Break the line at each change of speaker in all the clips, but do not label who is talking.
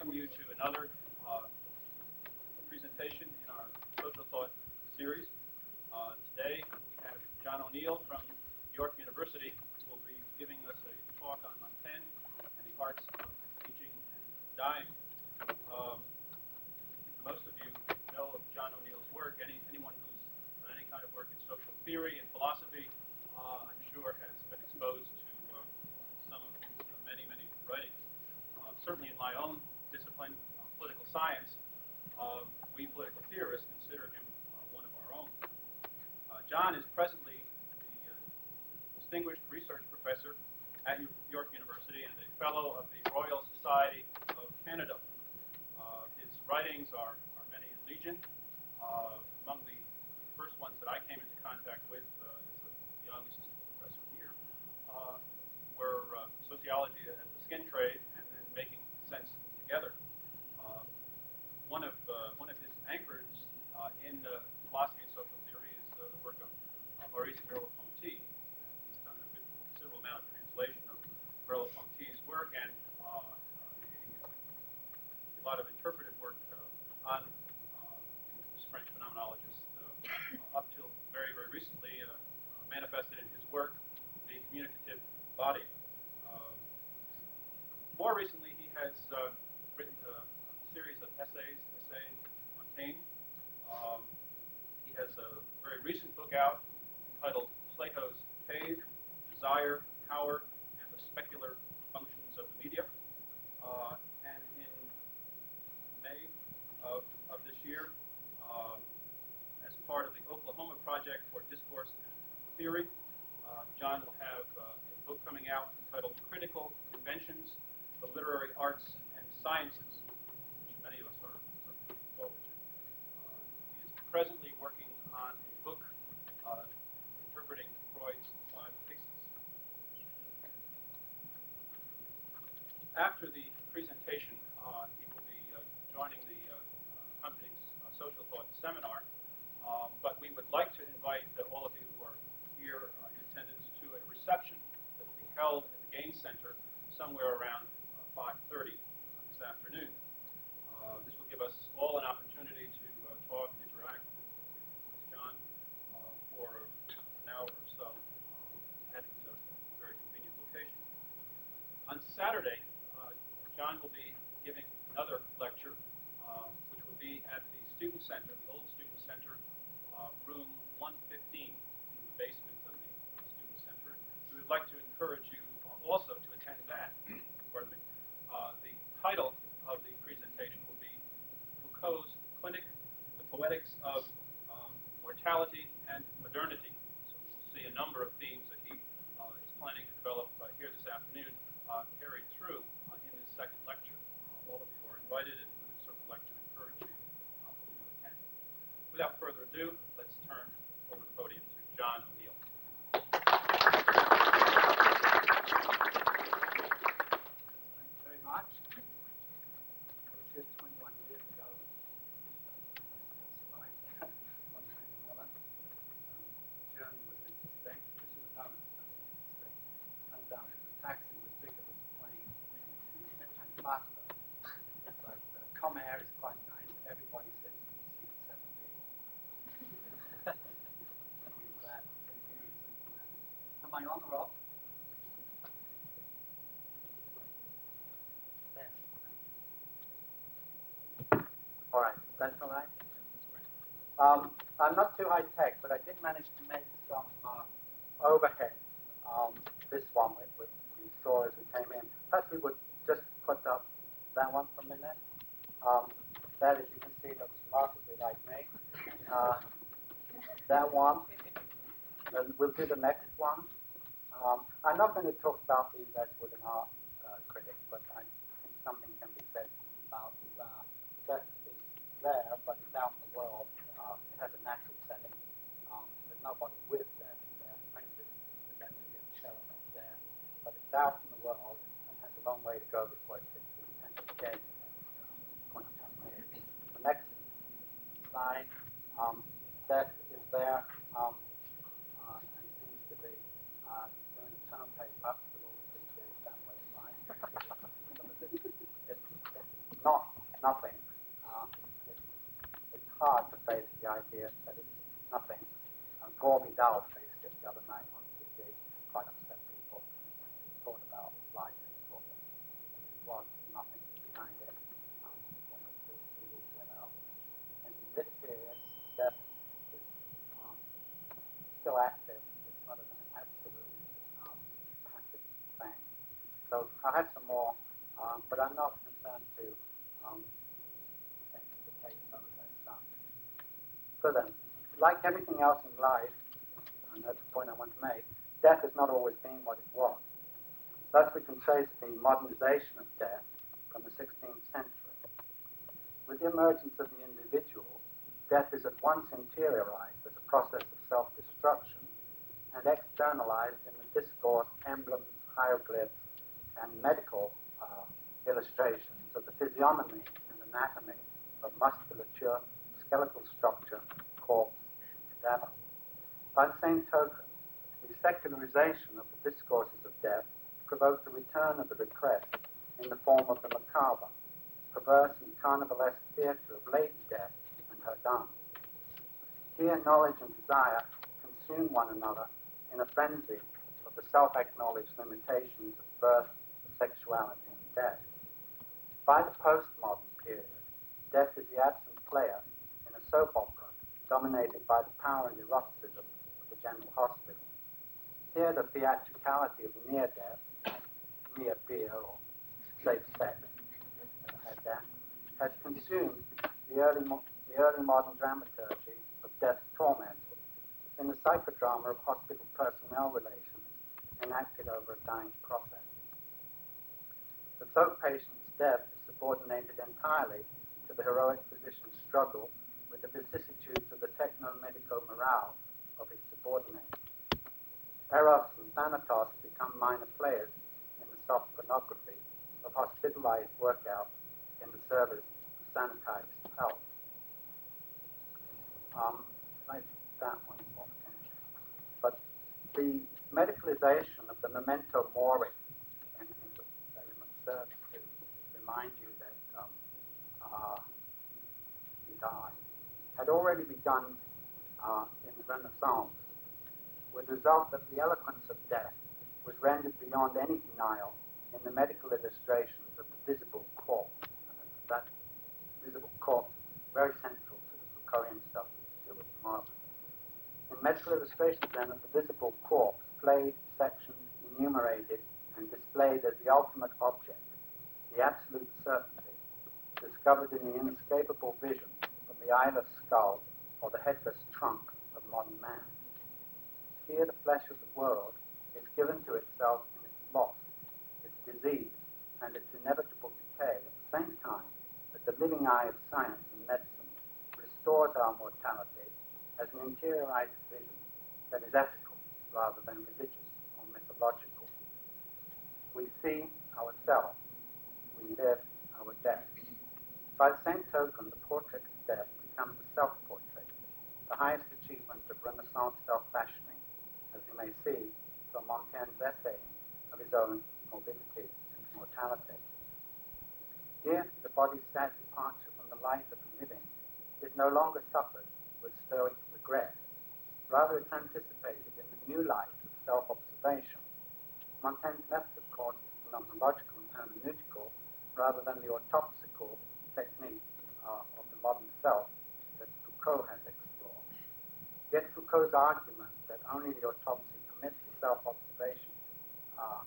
welcome you to another presentation in our social thought series. Today we have John O'Neill from York University, who will be giving us a talk on Montaigne and the arts of aging and dying. Most of you know of John O'Neill's work. Anyone who's done any kind of work in social theory and philosophy, I'm sure has been exposed to some of his many writings. Certainly in my own discipline, political science, we political theorists consider him one of our own. John is presently the distinguished research professor at York University and a fellow of the Royal Society of Canada. His writings are many in legion. Among the first ones that I came into contact with as a young assistant professor here were sociology as a skin trade and then making sense together. One of his anchors in philosophy and social theory is the work of Merleau-Ponty. He's done a considerable amount of translation of Merleau-Ponty's work and a lot of interpretive work on this French phenomenologist up till very recently manifested in his work, the Communicative Body. More recently, he has written a series of essays, Essaying Montaigne. He has a very recent book out entitled Plato's Cave, Desire, Power, and the Specular Functions of the Media. And in May of this year, as part of the Oklahoma Project for Discourse and Theory, John will have a book coming out entitled Critical Inventions, the Literary Arts and Sciences, which many of us are looking forward to. He is presently working on a book interpreting Freud's 5 cases. After the presentation, he will be joining the accompanying social thought seminar, but we would like to invite all of you who are here in attendance to a reception that will be held at the Gaines Center somewhere around 5:30 this afternoon. This will give us all an opportunity to talk and interact with John for an hour or so at a very convenient location. On Saturday, John will be giving another lecture, which will be at the Student Center, the old Student Center, room 115 in the basement of the Student Center. We would like to encourage you also to attend that. Pardon me. The title of the presentation will be Foucault's Clinic, the Poetics of Mortality and Modernity. So we'll see a number of themes that he is planning to develop here this afternoon carried through in this second lecture. All of you are invited, and we would certainly like to encourage you to attend. Without further ado, let's turn over the podium to John O'Neill.
Much. I was here 21 years ago. One way or another. The journey was interesting. I should have known it was going to be interesting. Turned out that the taxi was bigger than the plane and faster. But Comair is quite nice. Everybody sits in seat 7B. Am I on or off? All right, that's all right. I'm not too high tech, but I did manage to make some overhead. This one, which you saw as we came in. Perhaps we would just put up that one for a minute. That, as you can see, looks remarkably like me. That one. And we'll do the next one. I'm not going to talk about these as would an art critic, but I think something can be said about that is there, but it's out in the world. It has a natural setting. There's nobody with there. Painted there's actually a cherub up there, but it's out in the world and has a long way to go before it gets to the potential game. The next slide, Death is there, and seems to be doing a term paper with all the details that way, right? It's not hard to face the idea that it's nothing. Gore Vidal faced it the other night on TV, quite upset people. He thought about life, he thought that there was nothing behind it. Almost he would get out. And in this period, death is still active. It's not an absolutely passive thing. So I have some more, but I'm not concerned to take those as such. So then, like everything else in life, and that's the point I want to make, death has not always been what it was. Thus we can trace the modernization of death from the 16th century. With the emergence of the individual, death is at once interiorized as a process of self-destruction and externalized in the discourse, emblems, hieroglyphs, and medical illustrations of the physiognomy and anatomy of musculature, skeletal structure, corpse, and cadaver. By the same token, the secularization of the discourses of death provoked a return of the repressed in the form of the macabre, perverse and carnivalesque theatre of Lady Death and her dance. Here, knowledge and desire consume one another in a frenzy of the self-acknowledged limitations of birth, sexuality, and death. By the postmodern period, death is the absent player in a soap opera dominated by the power and eroticism of the general hospital. Here, the theatricality of near death, near beer or safe sex, has consumed the early modern dramaturgy of death's torment in the psychodrama of hospital personnel relations enacted over a dying prophet. The soap patient's death is subordinated entirely to the heroic physician's struggle with the vicissitudes of the techno-medico-morale of his subordinates. Eros and Thanatos become minor players in the soft pornography of hospitalized workout in the service of sanitized health. Like that one, but the medicalization of the memento mori, and very much serves to remind you that you die, had already begun in the Renaissance, with the result that the eloquence of death was rendered beyond any denial in the medical illustrations of the visible corpse. That visible corpse is very central to the Foucaultian stuff we deal with tomorrow. In medical illustrations, then, of the visible corpse, played, sectioned, enumerated, and displayed as the ultimate object, the absolute certainty, discovered in the inescapable vision of the eyeless skull or the headless trunk of modern man. Here, the flesh of the world is given to itself in its loss, its disease, and its inevitable decay, at the same time that the living eye of science and medicine restores our mortality as an interiorized vision that is ethical rather than religious or mythological. We see ourselves, we live our death. By the same token, the portrait of death becomes a self-portrait, the highest achievement of Renaissance self-fashioning, as we may see from Montaigne's essaying of his own morbidity and mortality. Here, the body's sad departure from the life of the living is no longer suffered with stoic regret. Rather, it's anticipated in the new life of self-observation. Montaigne's method, of course, is phenomenological and hermeneutical rather than the autopsical technique of the modern self that Foucault has explored. Yet Foucault's argument that only the autopsy permits the self-observation, I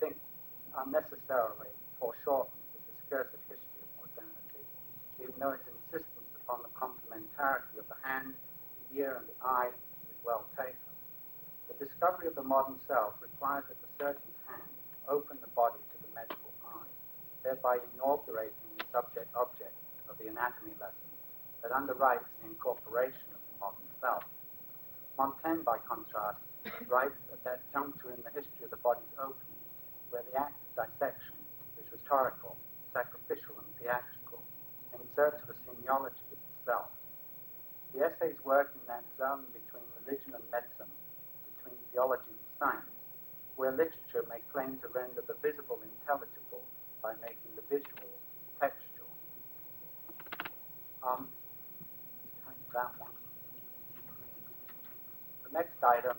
think, unnecessarily foreshortens the discursive history of modernity, even though his insistence upon the complementarity of the hand, the ear, and the eye is well taken. The discovery of the modern self requires that the surgeon's hand open the body to the medical eye, thereby inaugurating the subject-object of the anatomy lesson that underwrites the incorporation of the modern self. Montaigne, by contrast, writes at that juncture in the history of the body's opening, where the act of dissection is rhetorical, sacrificial, and theatrical, in search of a semiology of the self. The essays work in that zone between religion and medicine, between theology and science, where literature may claim to render the visible intelligible by making the visual textual. That one. The next item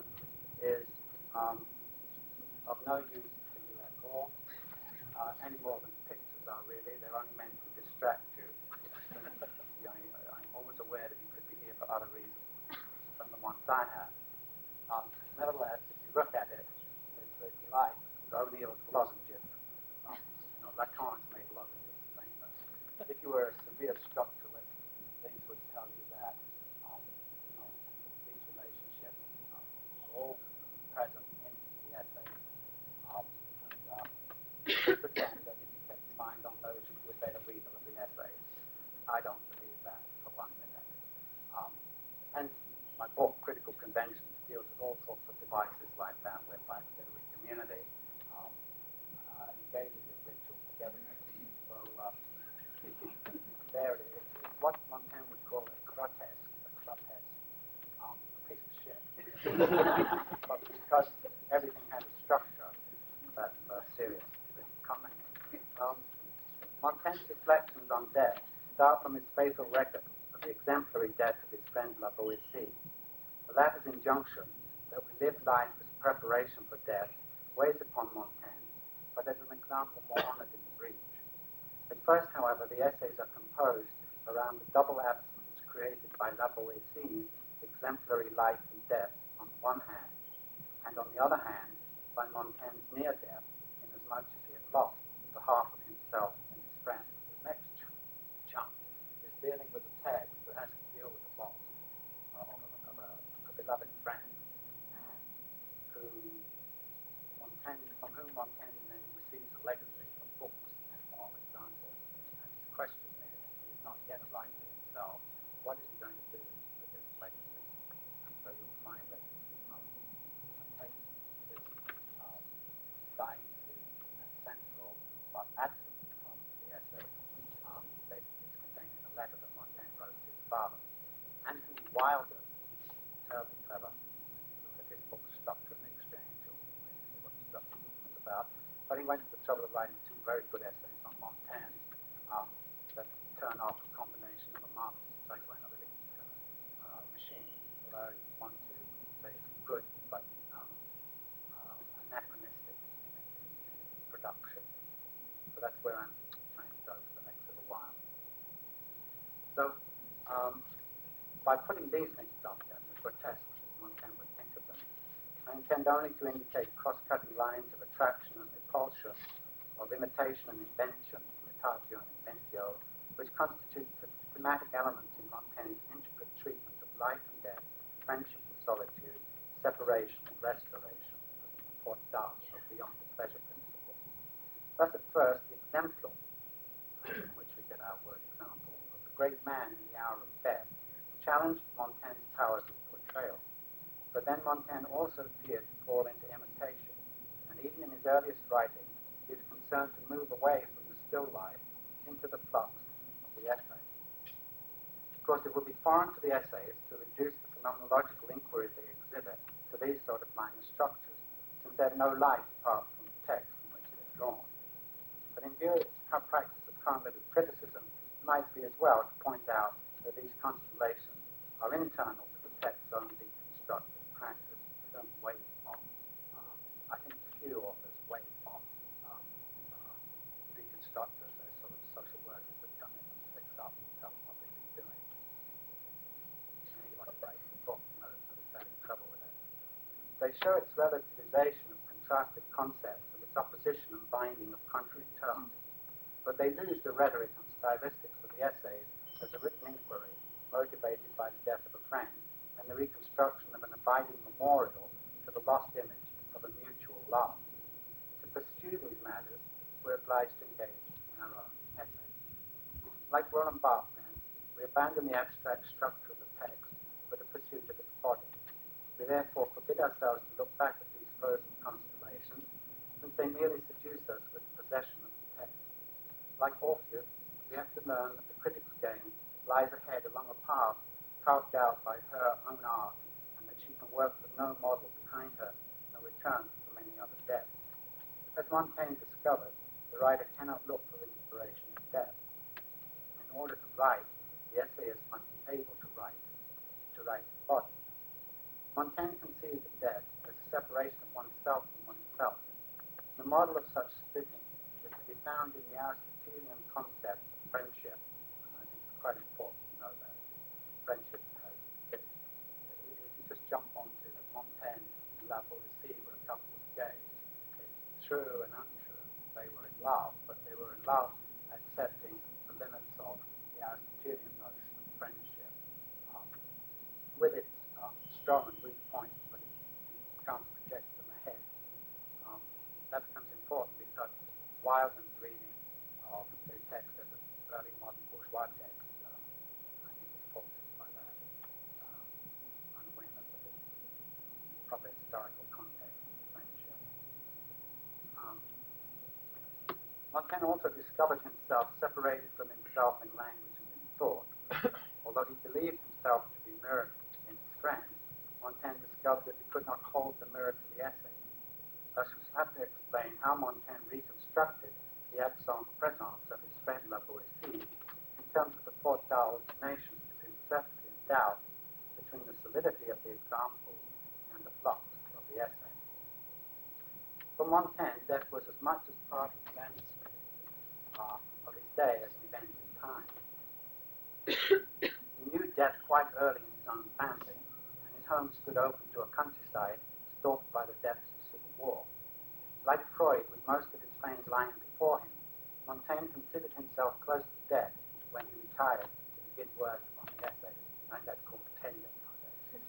is of no use to you at all, any more than pictures are really. They're only meant to distract you. I'm always aware that you could be here for other reasons than the ones I have. Nevertheless, if you look at it, it's, if you like, O'Neill's lozenges. Lacan's made lozenges famous. If you were a severe structuralist, these would tell you that these relationships are all present in the essay. Pretend that if you kept your mind on those, you'd be a better reader of the essays. I don't believe that for 1 minute. Hence, my book, Critical Conventions, deals with all sorts of devices like that, whereby the literary community engages in ritual togetherness. So there it is. It's what Montaigne would call a grotesque, piece of shit. But because everything has a structure, that's serious comment. Montaigne's reflections on death start from his faithful record of the exemplary death of his friend La Boétie. The latter's injunction that we live life as preparation for death weighs upon Montaigne, but as an example more honored in the breach. At first, however, the essays are composed around the double absence created by La Boétie's exemplary life and death on the one hand, and on the other hand, by Montaigne's near death, inasmuch as he had lost the half of himself and his friend. The next chunk is dealing with the text that has to deal with the loss of a beloved friend, and from whom Montaigne then receives a legacy of books and moral examples. And his question there, that he is not yet a writer himself, what is he going to do with this legacy? And so you'll find that I take this dying scene as central but absent from the essay. It's contained in a letter that Montaigne wrote to his father. Anthony Wilder, terribly clever. Look at this book's structure and exchange, you'll see what structuralism is about. But he went to the trouble of writing 2 very good essays on Montaigne that turn off a combination of a master's psychoanalytic machine that I want to say is good, but anachronistic in its production. So that's where I'm trying to go for the next little while. So, by putting these things up there, the grotesques, as Montaigne would think of them, I intend only to indicate cross-cutting lines of attraction and repulsion, of imitation and invention, imitatio and inventio, which constitute the thematic elements in Montaigne's intricate treatment of life and death, friendship and solitude, separation and restoration, or das, or beyond the pleasure principle. Thus, at first, the exemplum, from which we get our word example, of the great man in the hour of death, challenged Montaigne's powers of portrayal. But then Montaigne also appeared to fall into imitation, and even in his earliest writing, he is concerned to move away from the still life into the flux of the essay. Of course, it would be foreign to the essays to reduce the phenomenological inquiry they exhibit to these sort of minor structures, since they have no life apart from the text from which they're drawn. But in view of its practice of cognitive criticism, it might be as well to point out that these constellations are internal to the text's own deconstructive practice. They don't wave off. I think few authors wave off deconstructors as sort of social workers that come in and fix up and tell them what they've been doing. Anyone who writes a book knows that it's having trouble with it. They show its relativization of contrasted concepts and its opposition and binding of contrary terms. But they lose the rhetoric and stylistics of the essays as a written inquiry motivated by the death of a friend and the reconstruction of an abiding memorial to the lost image of a mutual love. To pursue these matters, we're obliged to engage in our own essays. Like Roland Barthes, then, we abandon the abstract structure of the text for the pursuit of its body. We therefore forbid ourselves to look back at these frozen constellations, since they merely seduce us with possession of the text. Like Orpheus, we have to learn that the critic's game lies ahead along a path carved out by her own art, and that she can work with no model behind her, no return from any other depth. As Montaigne discovered, the writer cannot look for inspiration in death. In order to write, he the essayist must be able to write the body. Montaigne conceived of death as a separation of oneself from oneself. The model of such splitting is to be found in the Aristotelian concept of friendship. And I think it's quite important to know that. Friendship has, if you just jump onto Montaigne and Lavoisier were a couple of gays, it's true and untrue. They were in love, but they were in love accepting the limits of the Aristotelian notion of friendship, with its strong and weak points, but you can't project them ahead. That becomes important because Wilden's reading of the text as an early modern bourgeois text, I think, is faulted by that unawareness of its proper historical context of friendship. Montaigne also discovered himself separated from himself in language and in thought. Although he believed himself to be mirrored in his friend, Montaigne discovered that he could not hold the mirror to the essay. Thus we shall have to explain how Montaigne reconstructed the absence présence of his friend Lavoisier in terms of the four alternations between certainty and doubt, between the solidity of the example and the flux of the essay. For Montaigne, death was as much as part of the landscape of his day as an event in time. He knew death quite early in his own family, and his home stood open to a countryside stalked by the depths of civil war. Like Freud, with most of his fame lying before him, Montaigne considered himself close to death when he retired to begin work on the essay. I think that's called tenure nowadays.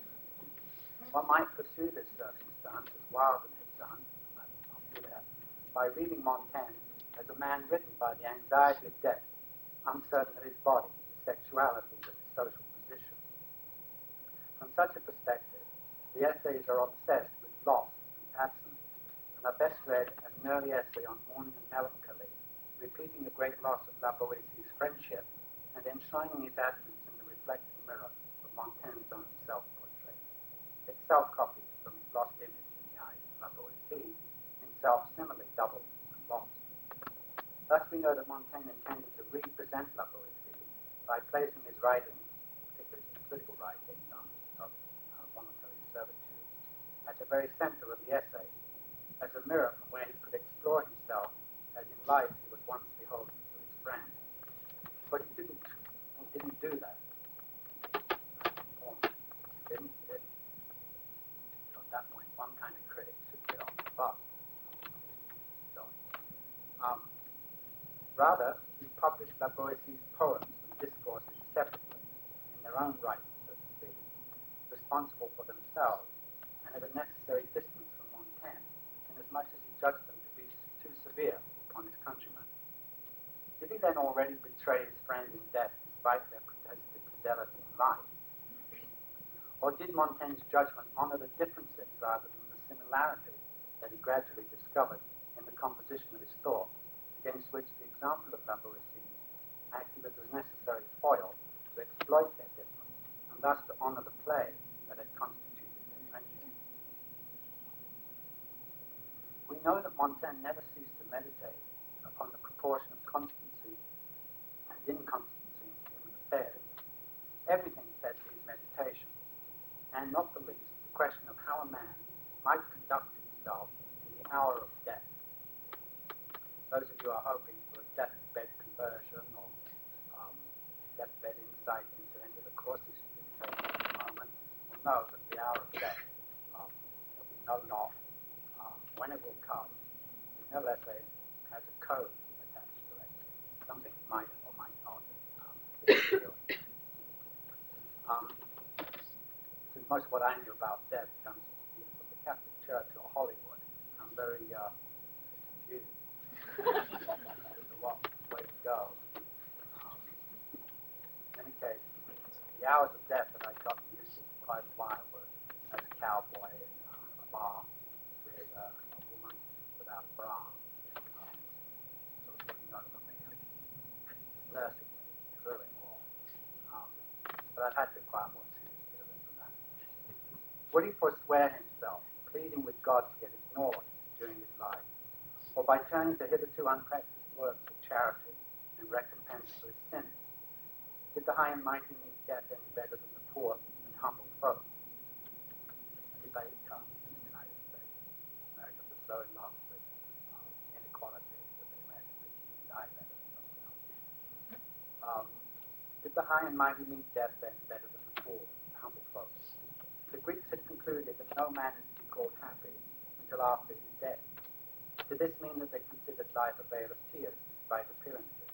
One might pursue this circumstance as Wilden had done, and I'll do that, by reading Montaigne as a man written by the anxiety of death, uncertain of his body, his sexuality, and his social position. From such a perspective, the essays are obsessed with loss and absence, and are best read as an early essay on mourning and melancholy, repeating the great loss of Lavoisier's friendship, and enshrining his absence in the reflecting mirror of Montaigne's own self-portrait. Itself copied from his lost image in the eyes of Lavoisier, himself similarly doubled and lost. Thus we know that Montaigne intended to represent Lavoisier by placing his writing, particularly his political writing of voluntary servitude, at the very center of the essay, as a mirror from where he could explore himself as in life he was once beholden to his friend. But he didn't do that. He didn't. So at that point, one kind of critic should get off the bus. Rather, he published Lavoisier's poems and discourses separately, in their own right, so to speak, responsible for themselves, and at a necessary distance from Montaigne, inasmuch as he judged them to be too severe upon his countrymen. Did he then already betray his friend in death despite their protested fidelity in life? Or did Montaigne's judgment honor the differences rather than the similarities that he gradually discovered in the composition of his thoughts, against which the example of Lavoisier acted as a necessary foil to exploit their difference, and thus to honor the play that had constituted their friendship? We know that Montaigne never ceased to meditate upon the proportion of constancy and inconstancy in human affairs. Everything fed these meditations, and not the least, the question of how a man might conduct himself in the hour of death. Those of you who are hoping for a deathbed conversion or deathbed insight into any of the courses you've been taking at the moment will know that the hour of death, that we know not when it will come, the nil essay has a code attached to it. Something might or might not be revealed. Since most of what I knew about death comes either from the Catholic Church or Hollywood, I'm very confused as to what way to go. In any case, the hours of death that I'd gotten used to for quite a while were as a cowboy in a bar with a woman without a bra, sort of looking over me and nursing me through it all. But I've had to acquire more seriously than that. Would he forswear himself, pleading with God to get ignored during his life, or by turning to hitherto unpracticed works of charity in recompense for his sins? Did the high and mighty meet death any better than the poor and humble folk? A debate comes in the United States. Americans are so in love with inequality that they imagine they can die better than someone else. Did the high and mighty meet death any better than the poor and humble folk? The Greeks had concluded that no man is to be called happy until after his death. Did this mean that they considered life a vale of tears despite appearances?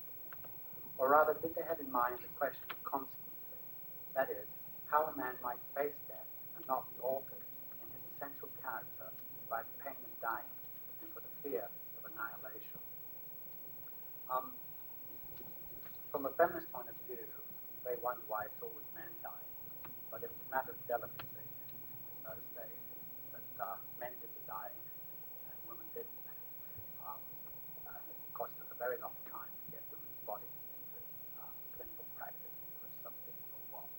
Or rather, did they have in mind the question of constancy? That is, how a man might face death and not be altered in his essential character by the pain of dying and for the fear of annihilation. From a feminist point of view, they wonder why it's always men dying, but it was a matter of delicacy in those days that men did the dying and women didn't. And it cost us a very long time to get women's bodies into clinical practice, either as subjects or what,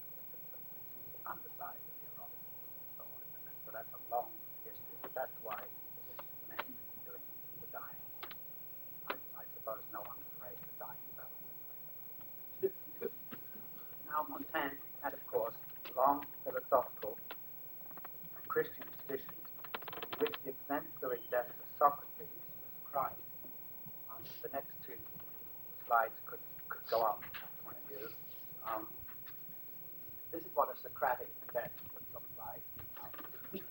underside of the erotic and so on. So that's a long history. But that's why men doing the dying. I suppose no one's afraid of dying about it. Now Montaigne had, of course, long philosophical and Christian traditions in which the exemplary deaths of Socrates was Christ. The next two slides could go up, point of view. This is what a Socratic death would look like. You're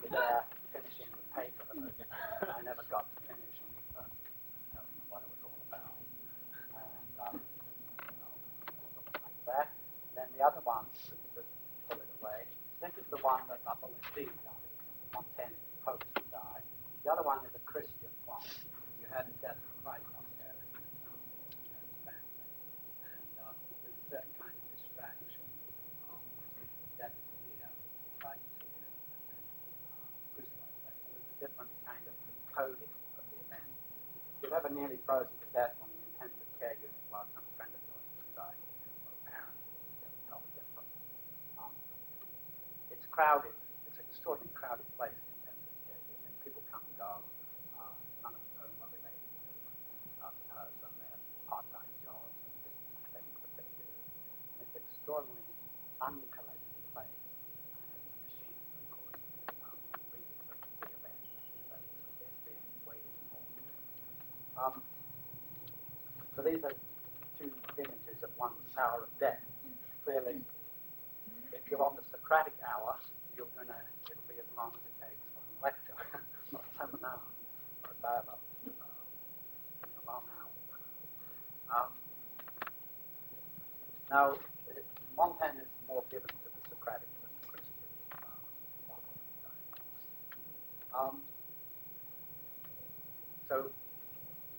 there finishing the paper, but I never got to finish and telling them what it was all about. And it looks like that. And then the other one, we could just pull it away. This is the one that Merleau-Ponty died. Montaigne hopes to die. The other one is a Christian one. You had the death of Christ up there as an example. You had the family. And there's a certain kind of distraction. Death is here, Christ is here, and then crucified. So there's a different kind of coding of the event. If you've ever nearly frozen to death on the intensive care unit while some friend of yours was dying, or a parent, it's totally different. It's crowded. It's an extraordinarily crowded place, the intensive care unit. People come and go. None of whom are related to the person. They have part-time jobs and different things that they do. And it's an extraordinarily uncollected place. And the machines, of course, reading the event that is being waited for. So these are two images of one hour of death. Clearly, if you're on the Socratic hour, it'll be as long as it takes for a lecture, or a seminar, or a dialogue. A long hour. Now, Montaigne is more given to the Socratic than the Christian model.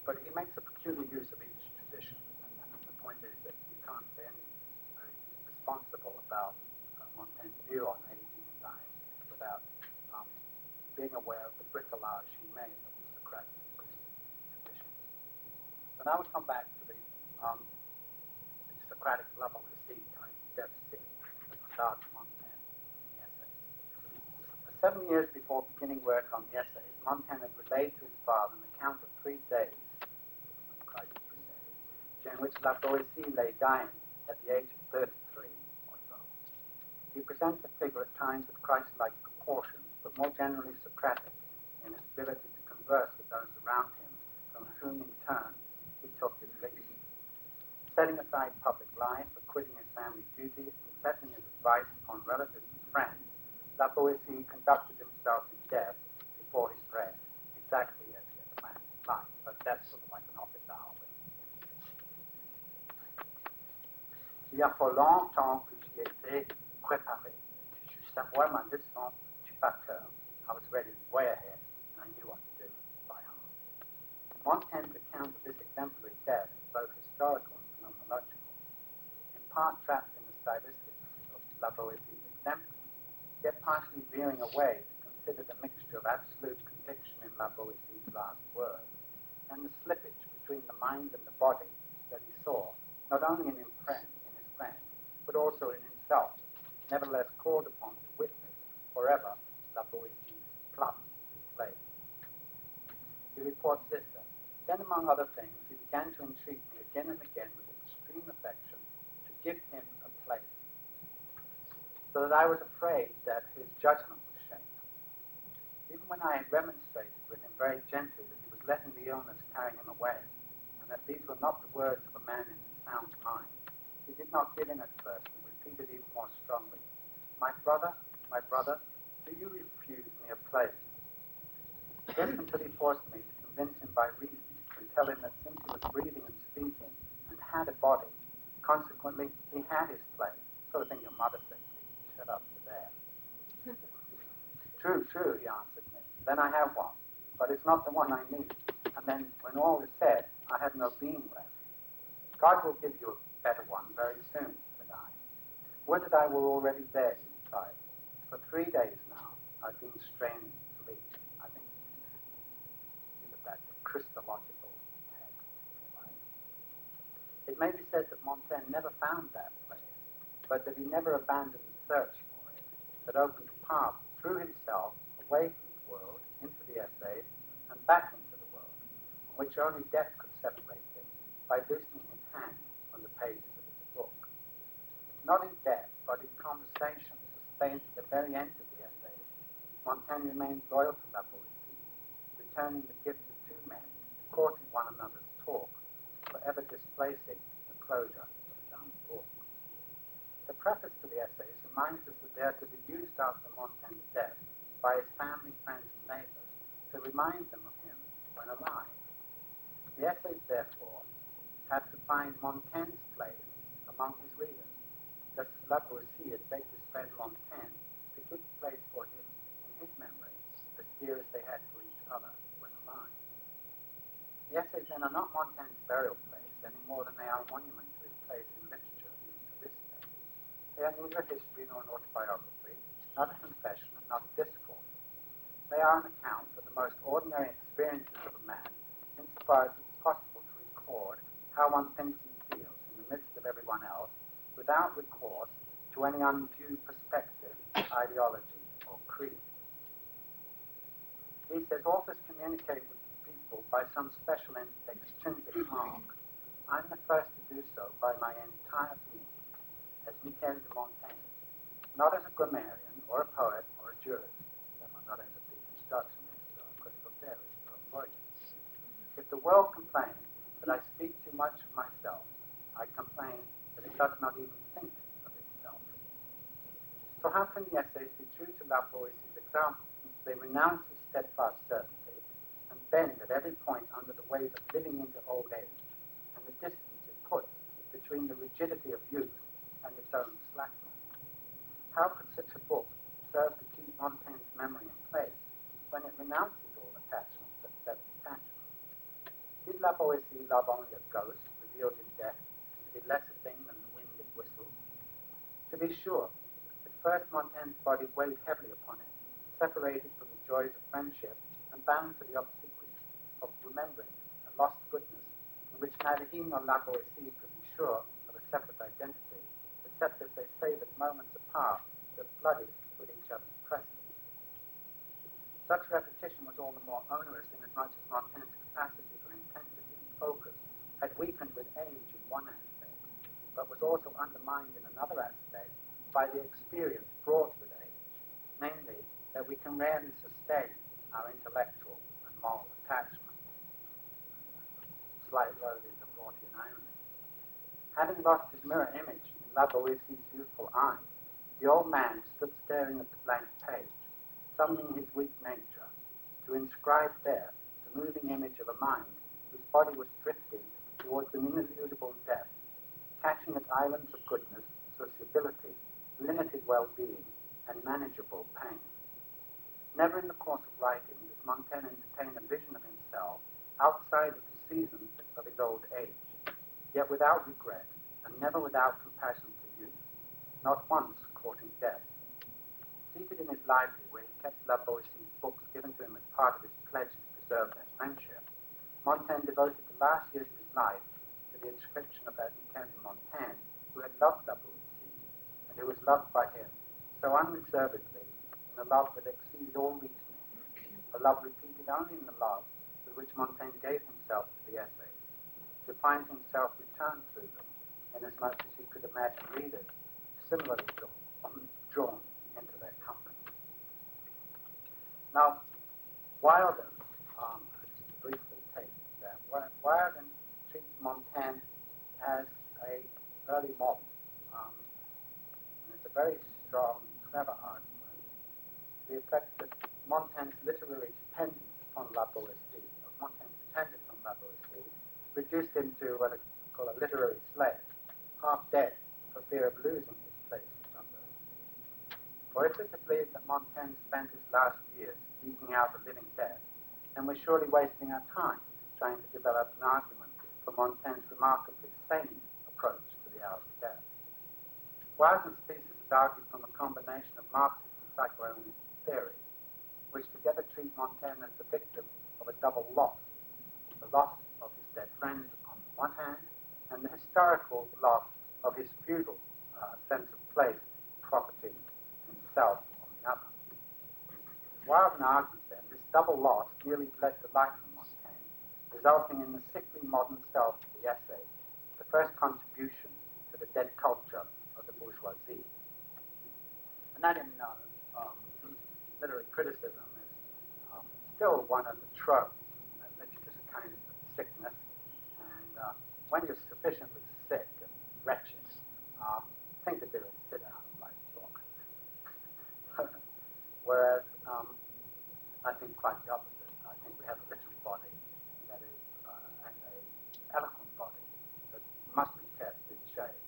But he makes a peculiar use of each tradition, and the point is that you can't say anything very responsible about Montaigne's view on aging and dying without being aware of the bricolage he made of the Socratic and Christian traditions. So now we come back to the Socratic Merleau-Ponty type death scene that starts Montaigne in the essays. 7 years before beginning work on the essays, Montaigne had relayed to his father an account of 3 days, during which La Boétie lay dying at the age of 33 or so. He presents a figure at times of Christ-like proportions, but more generally Socratic in his ability to converse with those around him, from whom in turn he took his lead. Setting aside public life, acquitting his family duties, and setting his advice upon relatives and friends, La Boétie conducted himself in death before his breath, exactly as he had planned his life. But that's sort of like an office hour. Il y a fort longtemps que j'y étais préparé. Je savais ma leçon du par cœur. I was ready way ahead, and I knew what to do by heart. Montaigne's account of this exemplary death is both historical and phenomenological. In part trapped in the stylistics of La Boétie's exemplar, yet partially veering away to consider the mixture of absolute conviction in La Boétie's last words and the slippage between the mind and the body that he saw, not only in his friend, but also in himself, nevertheless called upon to witness forever La Boétie's plus slave. He reports this then among other things, he began to entreat me again and again with extreme affection give him a place, so that I was afraid that his judgment was shaken. Even when I remonstrated with him very gently that he was letting the illness carry him away, and that these were not the words of a man in his sound mind, he did not give in at first and repeated even more strongly, my brother, do you refuse me a place? This until he forced me to convince him by reason and tell him that since he was breathing and speaking and had a body, consequently he had his place. Sort of thing your mother said to me, shut up, you're there. True, he answered me. Then I have one, but it's not the one I need. And then, when all is said, I have no being left. God will give you a better one very soon, said I. Would that I were already there, he replied. For 3 days now, I've been straining to leave. I think you can see that that's a Christological text. Right? It may be said that Montaigne never found that place, but that he never abandoned the search for it, that opened a path through himself, away from the world, into the essays, and back into the world, from which only death could separate him by loosening his hand from the pages of his book. Not in death, but in conversation sustained to the very end of the essays, Montaigne remained loyal to La Boétie, returning the gift of two men, courting one another's talk, forever displacing the closure of his own book. The preface to the essays reminds us that they are to be used after Montaigne's death by his family, friends, and neighbors to remind them of him when alive. The essays, therefore, have to find Montaigne's place among his readers, just as La Boétie had begged his friend Montaigne to keep a place for him in his memory as dear as they had for each other when alive. The essays then are not Montaigne's burial place any more than they are a monument to his place in literature even to this day. They are neither a history nor an autobiography, not a confession and not a discourse. They are an account of the most ordinary experiences of a man, insofar as it's possible to record how one thinks and feels in the midst of everyone else, without recourse to any undue perspective, ideology, or creed. He says authors communicate with people by some special extrinsic mark. I'm the first to do so by my entire being, as Michel de Montaigne, not as a grammarian, or a poet, or a jurist, therefore not as a deconstructionist, or a critical theorist, or a lawyer. If the world complains that I speak too much of myself, I complain that it does not even think of itself. So how can the essays be true to La Boétie's example, since they renounce his steadfast certainty and bend at every point under the weight of living into old age and the distance it puts between the rigidity of youth and its own slackness? How could such a book serve to keep Montaigne's memory in place when it renounces all attachments except detachment? Did La Boétie love only a ghost revealed in death to be less a thing than the wind it whistles? To be sure, at first Montaigne's body weighed heavily upon him, separated from the joys of friendship and bound to the obsequies of remembering a lost goodness in which neither he nor La Boétie could be sure of a separate identity, except as they say that moments apart that flooded with each other's presence. Such repetition was all the more onerous inasmuch as Montaigne's capacity for intensity and focus had weakened with age in one aspect, but was also undermined in another aspect by the experience brought with age, namely that we can rarely sustain our intellectual and moral attachment. Slight loading of Mortian irony. Having lost his mirror image in La Boétie's youthful eyes, the old man stood staring at the blank page, summoning his weak nature to inscribe there the moving image of a mind whose body was drifting towards an ineludible death, catching at islands of goodness, sociability, limited well-being, and manageable pain. Never in the course of writing does Montaigne entertain a vision of himself outside of the seasons of his old age, yet without regret, and never without compassion for youth, not once courting death. Seated in his library, where he kept La Boétie's books given to him as part of his pledge to preserve their friendship, Montaigne devoted the last years of his life to the inscription of that Michel de Montaigne who had loved La Boétie, and who was loved by him so unreservedly in a love that exceeded all reasoning, a love repeated only in the love with which Montaigne gave himself to the essays, to find himself returned through them inasmuch as he could imagine readers similarly drawn into their company. Now, Wilder, just briefly take that, Wilder treats Montaigne as a early modern, and it's a very strong, clever argument, the effect that Montaigne's literary dependence on La Boétie, reduced him to what I call a literary slave, half dead for fear of losing his place with La Boétie. For if it is believed that Montaigne spent his last years eking out a living death, then we're surely wasting our time trying to develop an argument for Montaigne's remarkably sane approach to the hour of death. Wilder's thesis is argued from a combination of Marxist and psychoanalytic theory, which together treat Montaigne as the victim of a double loss: the loss of his dead friend on the one hand, and the historical loss of his feudal sense of place, property, and self on the other. Wilder argues then this double loss nearly bled the life of Montaigne, resulting in the sickly modern self of the essay, the first contribution to the dead culture of the bourgeoisie. And that in literary criticism is still one of the tropes. Literature is a kind of sickness, and when you're sufficiently sick and wretched, thing to do is sit down and write a book. Whereas I think quite the opposite. I think we have a literary body that is and a eloquent body that must be kept in shape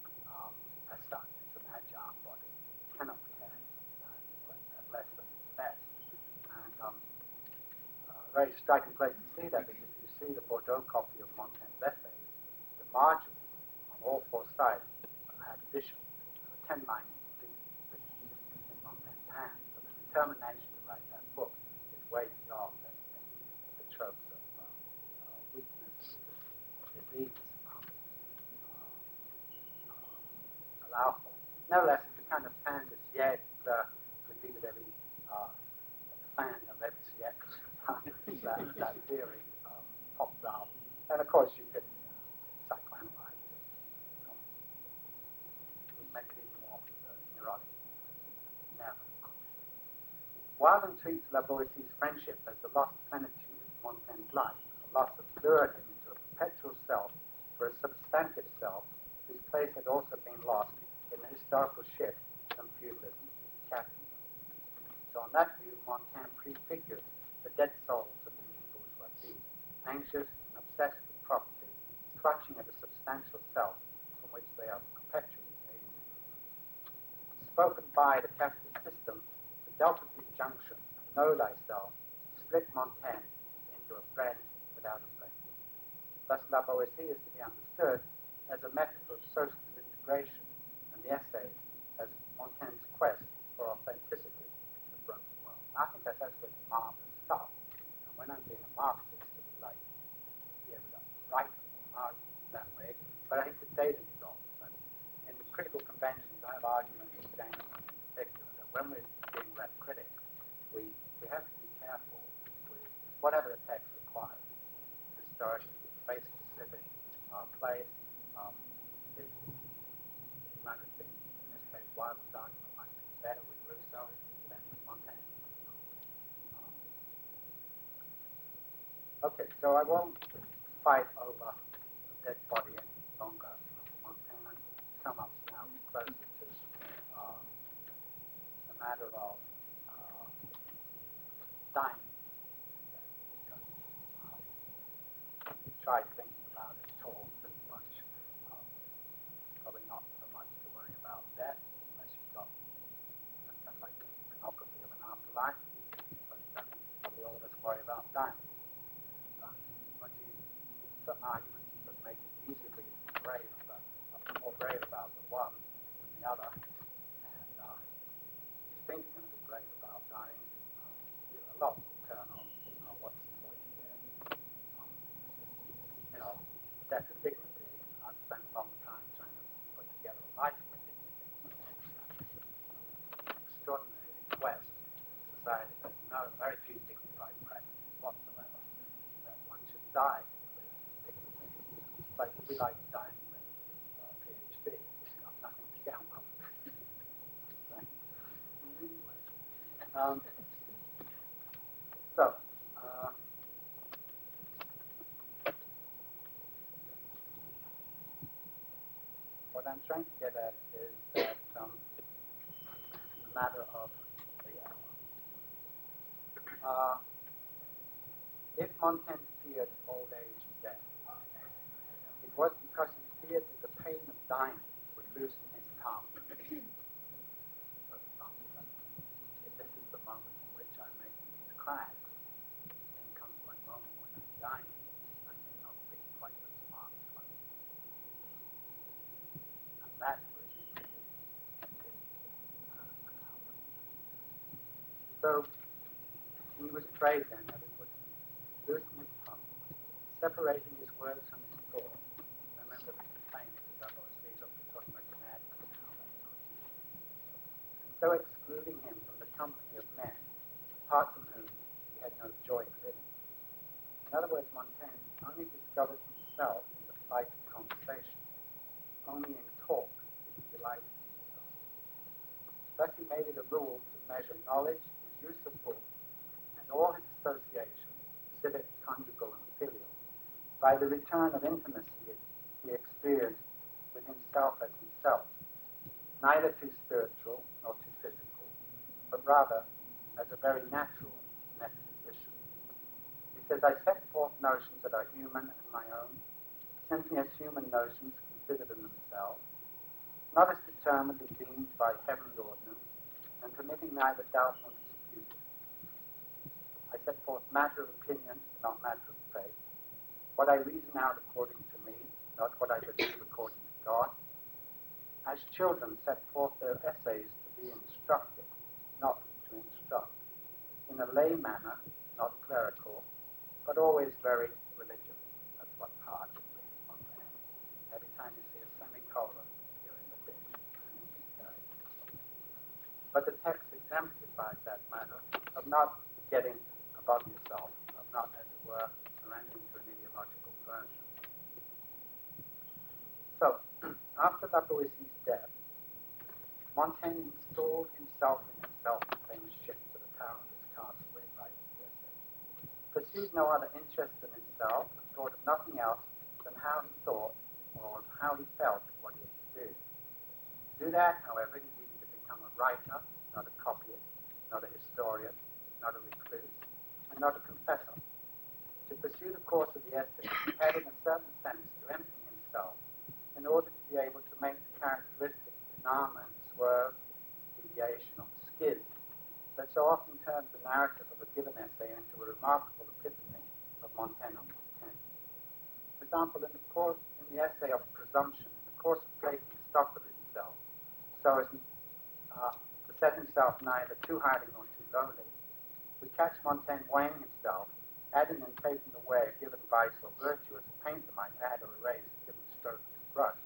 as such. It's an agile body. It cannot be had at less than its best. And a very striking place to see that is if you see the Bordeaux copy of Montaigne's essays, the margins on all four sides have additions. 10 lines deep in Montaigne's hand. So the determination to write that book is way beyond anything that the tropes of weakness or disease allow for. Nevertheless, it's a kind of fin de siècle, repeated every fin of every siècle. that theory pops out. And of course, you can psychoanalyze it. Make it even more neurotic. Never conscious. Wilder treats La Boétie's friendship as the lost plenitude of Montaigne's life, a loss that lured him into a perpetual self for a substantive self whose place had also been lost in the historical shift from feudalism to capitalism. So on that view, Montaigne prefigures the dead souls of the new bourgeoisie, anxious and obsessed with property, clutching at a substantial self from which they are perpetually alienated. Spoken by the capitalist system, the deltative junction, know thyself, split Montaigne into a friend without a friend. Thus, La Boétie is to be understood as a metaphor of social disintegration, and the essays as Montaigne's quest for authenticity in a broken world. I think that's absolutely marvelous stuff. And when I'm being a Marxist, I would like to be able to write and argue that way, but I think the dating is off. And in critical conventions, I have arguments with Jameson in particular that when we're being left critics, we have to be careful with whatever the text requires. Historically, space-specific place. It might have been, in this case, Wilder's argument might be better with Rousseau than with Montaigne. Okay, so I won't fight over the dead body any longer. Montaigne, come up now closer to the matter of dying. Because tried thinking about it, told pretty much. Probably not so much to worry about death, unless you've got kind of like iconography of an afterlife. But probably all of us worry about dying. Certain arguments that make it easier for you to be brave about, more brave about the one than the other. And if you think you're going to be brave about dying, a lot will turn on what's important here. Death and dignity. I've spent a long time trying to put together a life with dignity. Extraordinary quest in society. There's very few dignified practices whatsoever. That one should die with dignity. But we like dying with PhD Um, so, what I'm trying to get at is that a matter of the hour. If Montaigne feared old age and death, it was because he feared that the pain of dying would loosen his tongue. For example, if this is the moment in which I'm making these cracks, then comes my moment when I'm dying, I may not be quite as smart as one. And that, for example, is an hour. So he was afraid then that it would loosen his tongue, separating his words from his thoughts. Remember the complaints that Lavoisier looked at talking like a madman now, that's not easy. And so excluding him from the company of men, apart from whom he had no joy in living. In other words, Montaigne only discovered himself in the flight of conversation. Only in talk did he delight in himself. Thus he made it a rule to measure knowledge, his use of books, and all his associations, civic, conjugal, and filial, by the return of intimacy he experienced with himself as himself, neither too spiritual nor too physical, but rather as a very natural metaphysician. He says, I set forth notions that are human and my own, simply as human notions considered in themselves, not as determined and deemed by heavenly ordinance, and permitting neither doubt nor dispute. I set forth matter of opinion, not matter of faith, what I reason out according to me, not what I believe according to God. As children set forth their essays to be instructed, not to instruct, in a lay manner, not clerical, but always very religious. That's what hard is reading Montaigne. Every time you see a semicolon, you're in the ditch. But the text exemplifies that matter of not getting above yourself, of not, as it were, surrendering to an ideological version. So, after Lavoisier's death, Montaigne installed himself in himself, the famous ship to the tower of his castle where he writes the essay. Pursued no other interest than himself, and thought of nothing else than how he thought, or how he felt what he experienced. To do that, however, he needed to become a writer, not a copyist, not a historian, not a recluse, and not a confessor. To pursue the course of the essay, he had in a certain sense to empty himself in order to be able to make the characteristic denouement, swerve, deviation, or skizz that so often turns the narrative of a given essay into a remarkable epiphany of Montaigne on Montaigne. For example, in the essay of presumption, in the course of taking stock of himself, so as to set himself neither too highly nor too lowly, we catch Montaigne weighing himself, adding and taking away a given vice or virtue as a painter might add or erase a given stroke of his brush,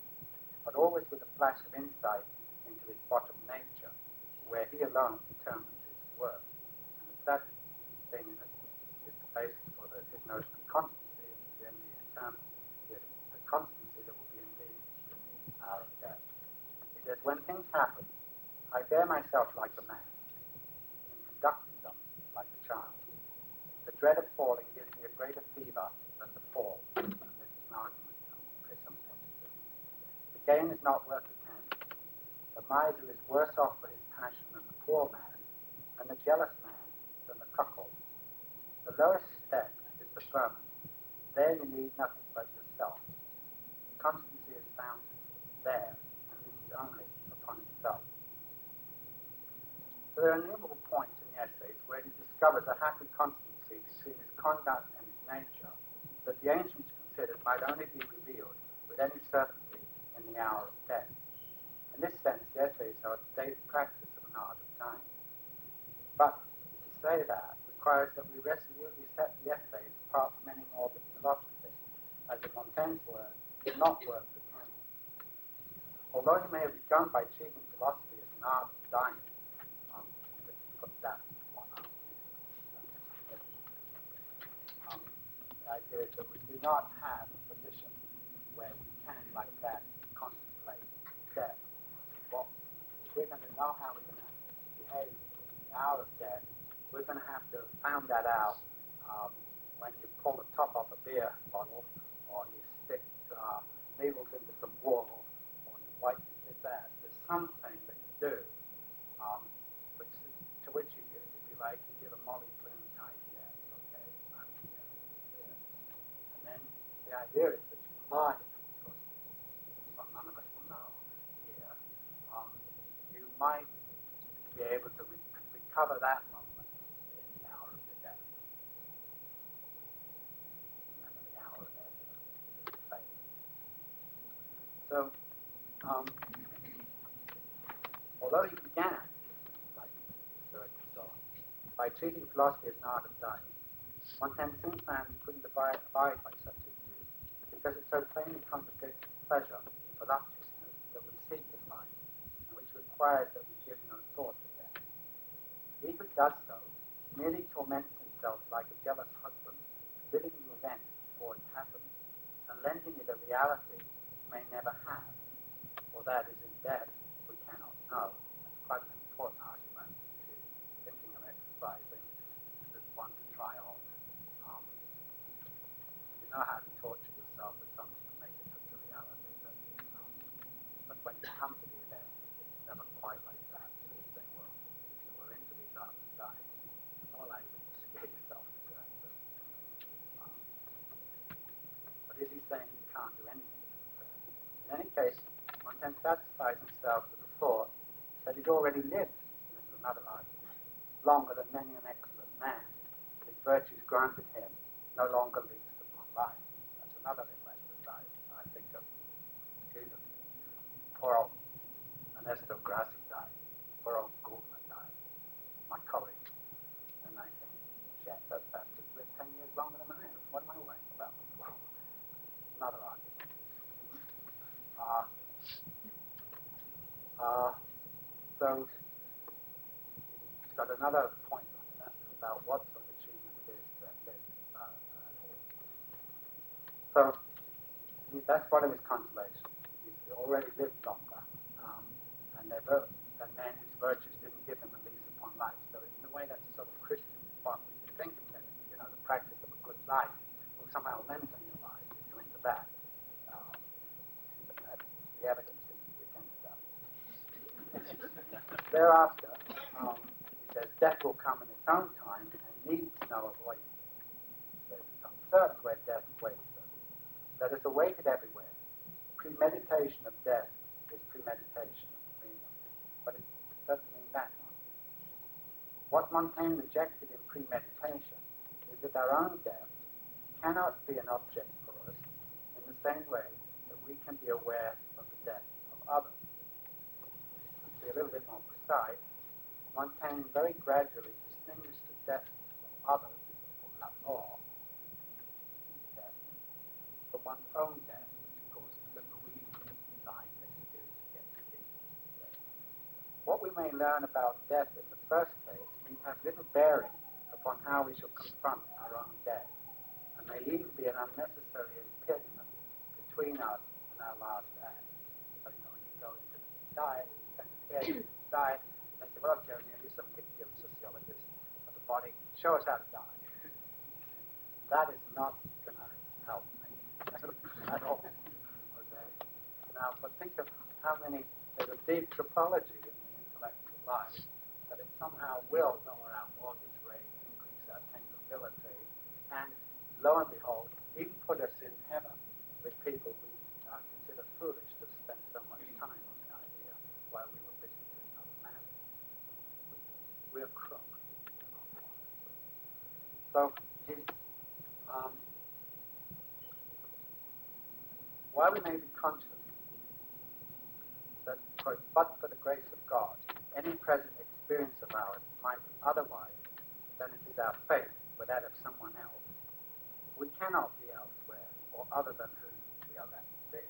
but always with a flash of insight into his bottom nature, where he alone determines his worth. And it's that thing that is the basis for his notion of constancy, in the term, the constancy that will be in the hour of death. He says, when things happen, I bear myself like a man, in conducting them like a child. The dread of falling gives me a greater fever than the fall. And this is an argument pay some attention to. The gain is not worth the candle. The miser is worse off for his passion than the poor man, and the jealous man than the cuckold. The lowest step is the firmament. There you need nothing but yourself. Constancy is found there and leans only upon itself. So there are innumerable points in the essays where he discovers a happy constancy between his conduct and his nature that the ancients considered might only be revealed with any certainty in the hour of death. In this sense, the essays are a daily practice of an art of dying. But to say that requires that we resolutely set the essays apart from any morbid philosophy, as in Montaigne's words, is not worth the candle. Although he may have begun by treating philosophy as an art of dying, put that one up. The idea is that we do not have a position where we can, like that, contemplate death. Well, we're going to know how we're going to behave the hour of death, we're going to have to have found that out when you pull the top off a beer bottle, or you stick needles into some wool, or you wipe your kid's ass. There's something that you do, to which you, if you like, you give a Molly Bloom type yes, okay, I'm here, there. And then the idea is that you might, because none of us will know here, you might be able to recover that moment in the hour of your death. Remember, the hour of death is fate. So, although he began, like Goethe saw, by treating philosophy as an art of dying, Montaigne soon found he couldn't abide by such a view, because it so plainly contradicts pleasure, voluptuousness that we seek in life, and which requires that we give no thought to death. He who does so merely torments himself like a jealous husband, living the event before it happens, and lending it a reality it may never have, or that is in death we cannot know. That's quite an important argument. If you're thinking of exercising, there's one to try on. You know how to torture yourself with something to make it such a reality, but when you come to the event, it's never quite like that. So you say, well, if you were into these arts of dying, more likely to scare yourself to death. But is he saying you can't do anything to prepare? In any case, Montaigne satisfies himself with the thought that he's already lived, and this is another argument, longer than many an excellent man. His virtues granted him no longer least upon life. That's another little exercise. I think of Jesus. Poor old Ernesto Grassi died. Poor old Goldman died. My colleague. And I think, shit, those bastards lived 10 years longer than I have. What am I worrying about? Well, another argument. So, he's got another point on that about what sort of achievement it is to live at all. So, that's one of his consolations. He's already lived longer, and men whose virtues didn't give him a lease upon life. So, in a way, that's a sort of Christian response. You're thinking that, the practice of a good life will somehow lengthen your life if you're into that. But the evidence seems to be against that. Thereafter, he says, death will come in its own time and needs no avoidance. There's uncertain where death waits us. That is awaited everywhere. Premeditation of death is premeditation of freedom. But it doesn't mean that one. What Montaigne rejected in premeditation is that our own death cannot be an object for us in the same way that we can be aware of the death of others. To be a little bit more precise, Montaigne very gradually distinguished the death of others, or death, from one's own death, which of course is the Norwegian dying that you do to get to see death. What we may learn about death in the first case may have little bearing upon how we shall confront our own death, and may even be an unnecessary impediment between us and our last act. So, when you go into die, you send a kid to die, and they say, well, okay, you're some big deal sociologist of the body, show us how to die. That is not going to help me at all. Okay? Now, but think of how many, there's a deep topology in the intellectual life that it somehow will lower our mortgage rates, increase our tenurability, and lo and behold, even put us in heaven with people we consider foolish to spend so much time on the idea while we were busy doing other matters. We're crooks. So, while we may be conscious that, quote, but for the grace of God, any present experience of ours might be otherwise than it is our faith, or that of someone else, we cannot be elsewhere or other than who we are left to be.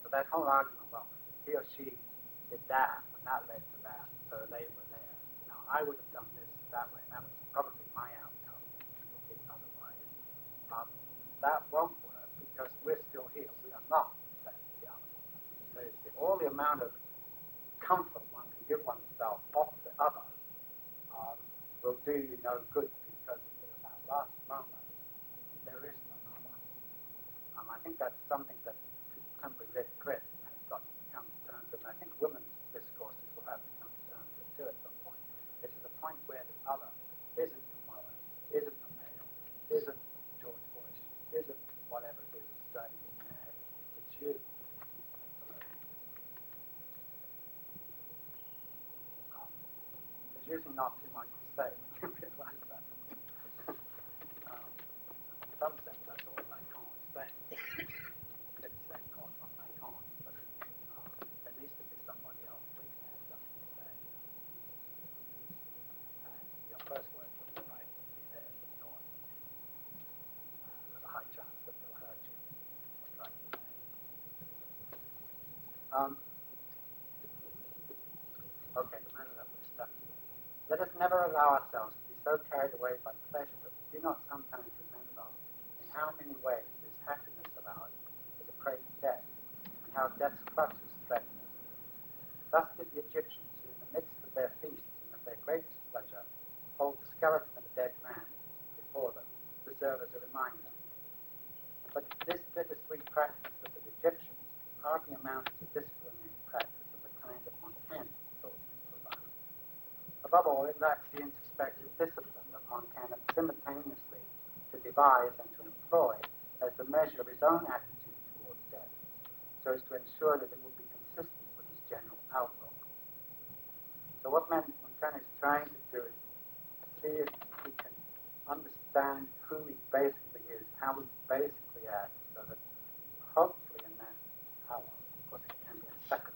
So that whole argument, well, he or she did that, and that led to that, so they were there. Now, I would have done this that way, and that was probably my outcome. It would be otherwise. That won't work because we're still here. We are not left together. All the amount of comfort one can give oneself off the other will do you no good because in that last moment, there is no other. I think that's something that contemporary lit crit has got to come to terms with, and I think women's discourses will have to come to terms with too at some point. It is a point where the other isn't your mother, isn't a male, isn't George Bush, isn't whatever it is that's driving you mad, it's you. There's usually not too much to say when you realize that. In some sense, that's all Lacan is saying. It's saying God, not Lacan, but there needs to be somebody else who has something to say. And your first words will be right to be there for yours. There's a high chance that they'll hurt you or try to say. Okay, the matter that we're stuck here. Let us never allow ourselves to be so carried away by pleasure that we do not sometimes remember in how many ways this happiness of ours is a prey to death, and how death's clutches threaten us. Thus did the Egyptians, who in the midst of their feasts and of their greatest pleasure hold the skeleton of a dead man before them, to serve as a reminder. But this bittersweet practice of the Egyptians hardly amounts to disciplinary practice of the kind of Montaigne thought to provide. Above all, it lacks the introspective discipline that Montaigne had simultaneously to devise and to employ as the measure of his own attitude towards death, so as to ensure that it would be consistent with his general outlook. So what Montaigne is trying to do is see if he can understand who he basically is, how he basically acts, so that hopefully in that hour, of course it can be a second,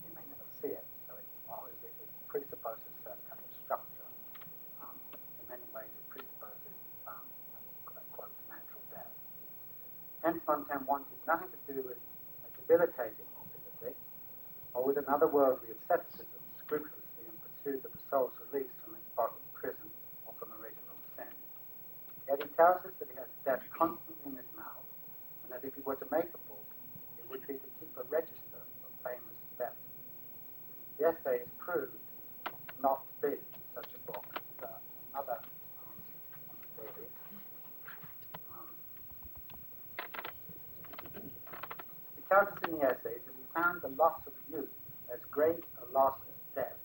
you may never see it, so it presupposes a kind of structure. In many ways it presupposes quote, natural death. Hence Montaigne wanted nothing to do with a debilitating morbidity, or with an otherworldly asceticism scrupulously in pursuit of the soul's release from its bodily prison or from original sin. Yet he tells us that he has death constantly in his mouth, and that if he were to make a book, it would be to keep a register of famous deaths. The Essays proved not to be such a book. Another on the theory. He tells us in the Essays that he found the loss of youth as great a loss as death,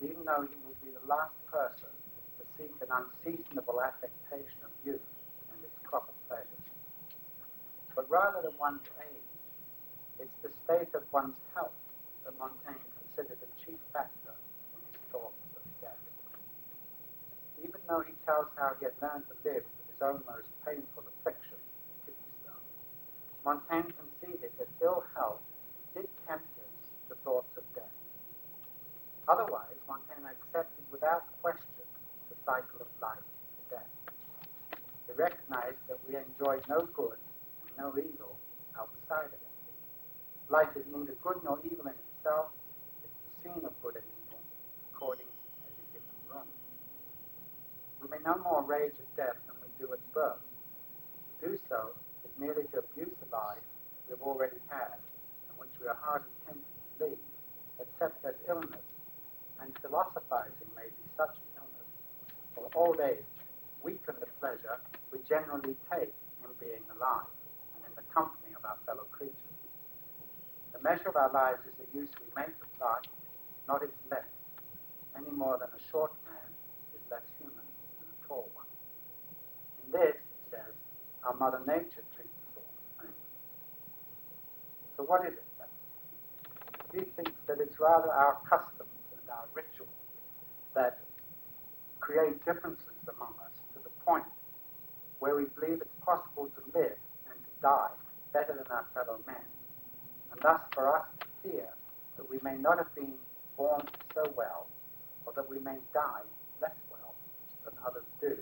even though he would be the last person to seek an unseasonable affectation of youth and its crop of pleasures. But rather than one's age, it's the state of one's health that Montaigne considered a chief factor in his thoughts of death. Even though he tells how he had learned to live with his own most painful affliction, kidney stone, Montaigne conceded that ill health did tempt him to thoughts of death. Otherwise, Montaigne accepted without question the cycle of life and death. He recognized that we enjoy no good and no evil outside of it. Life is neither good nor evil in itself. It's the scene of good and evil, according as you give them room. We may no more rage at death than we do at birth. To do so is merely to abuse the life we have already had, and which we are hardly tempted to leave, except as illness, and philosophizing may be such an illness, for old age weaken the pleasure we generally take in being alive, and in the company of our fellow creatures. The measure of our lives is the use we make of life, not its length, any more than a short man is less human than a tall one. In this, he says, our Mother Nature treats us all the same. So what is it then? He thinks that it's rather our customs and our rituals that create differences among us to the point where we believe it's possible to live and to die better than our fellow men, and thus for us to fear that we may not have been born so well, or that we may die less well than others do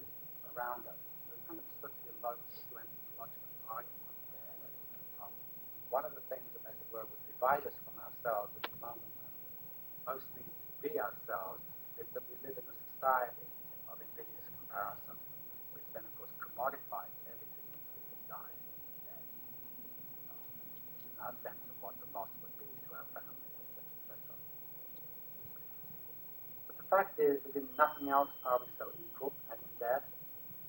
around us. There's kind of sociological and anthropological argument there that one of the things that, as it were, would divide us from ourselves at the moment when we most need to be ourselves is that we live in a society of invidious comparison, which then, of course, commodifies everything, including dying and death. Our sense of what the loss would be to our families, etc., etc. But the fact is that in nothing else are we so equal as in death,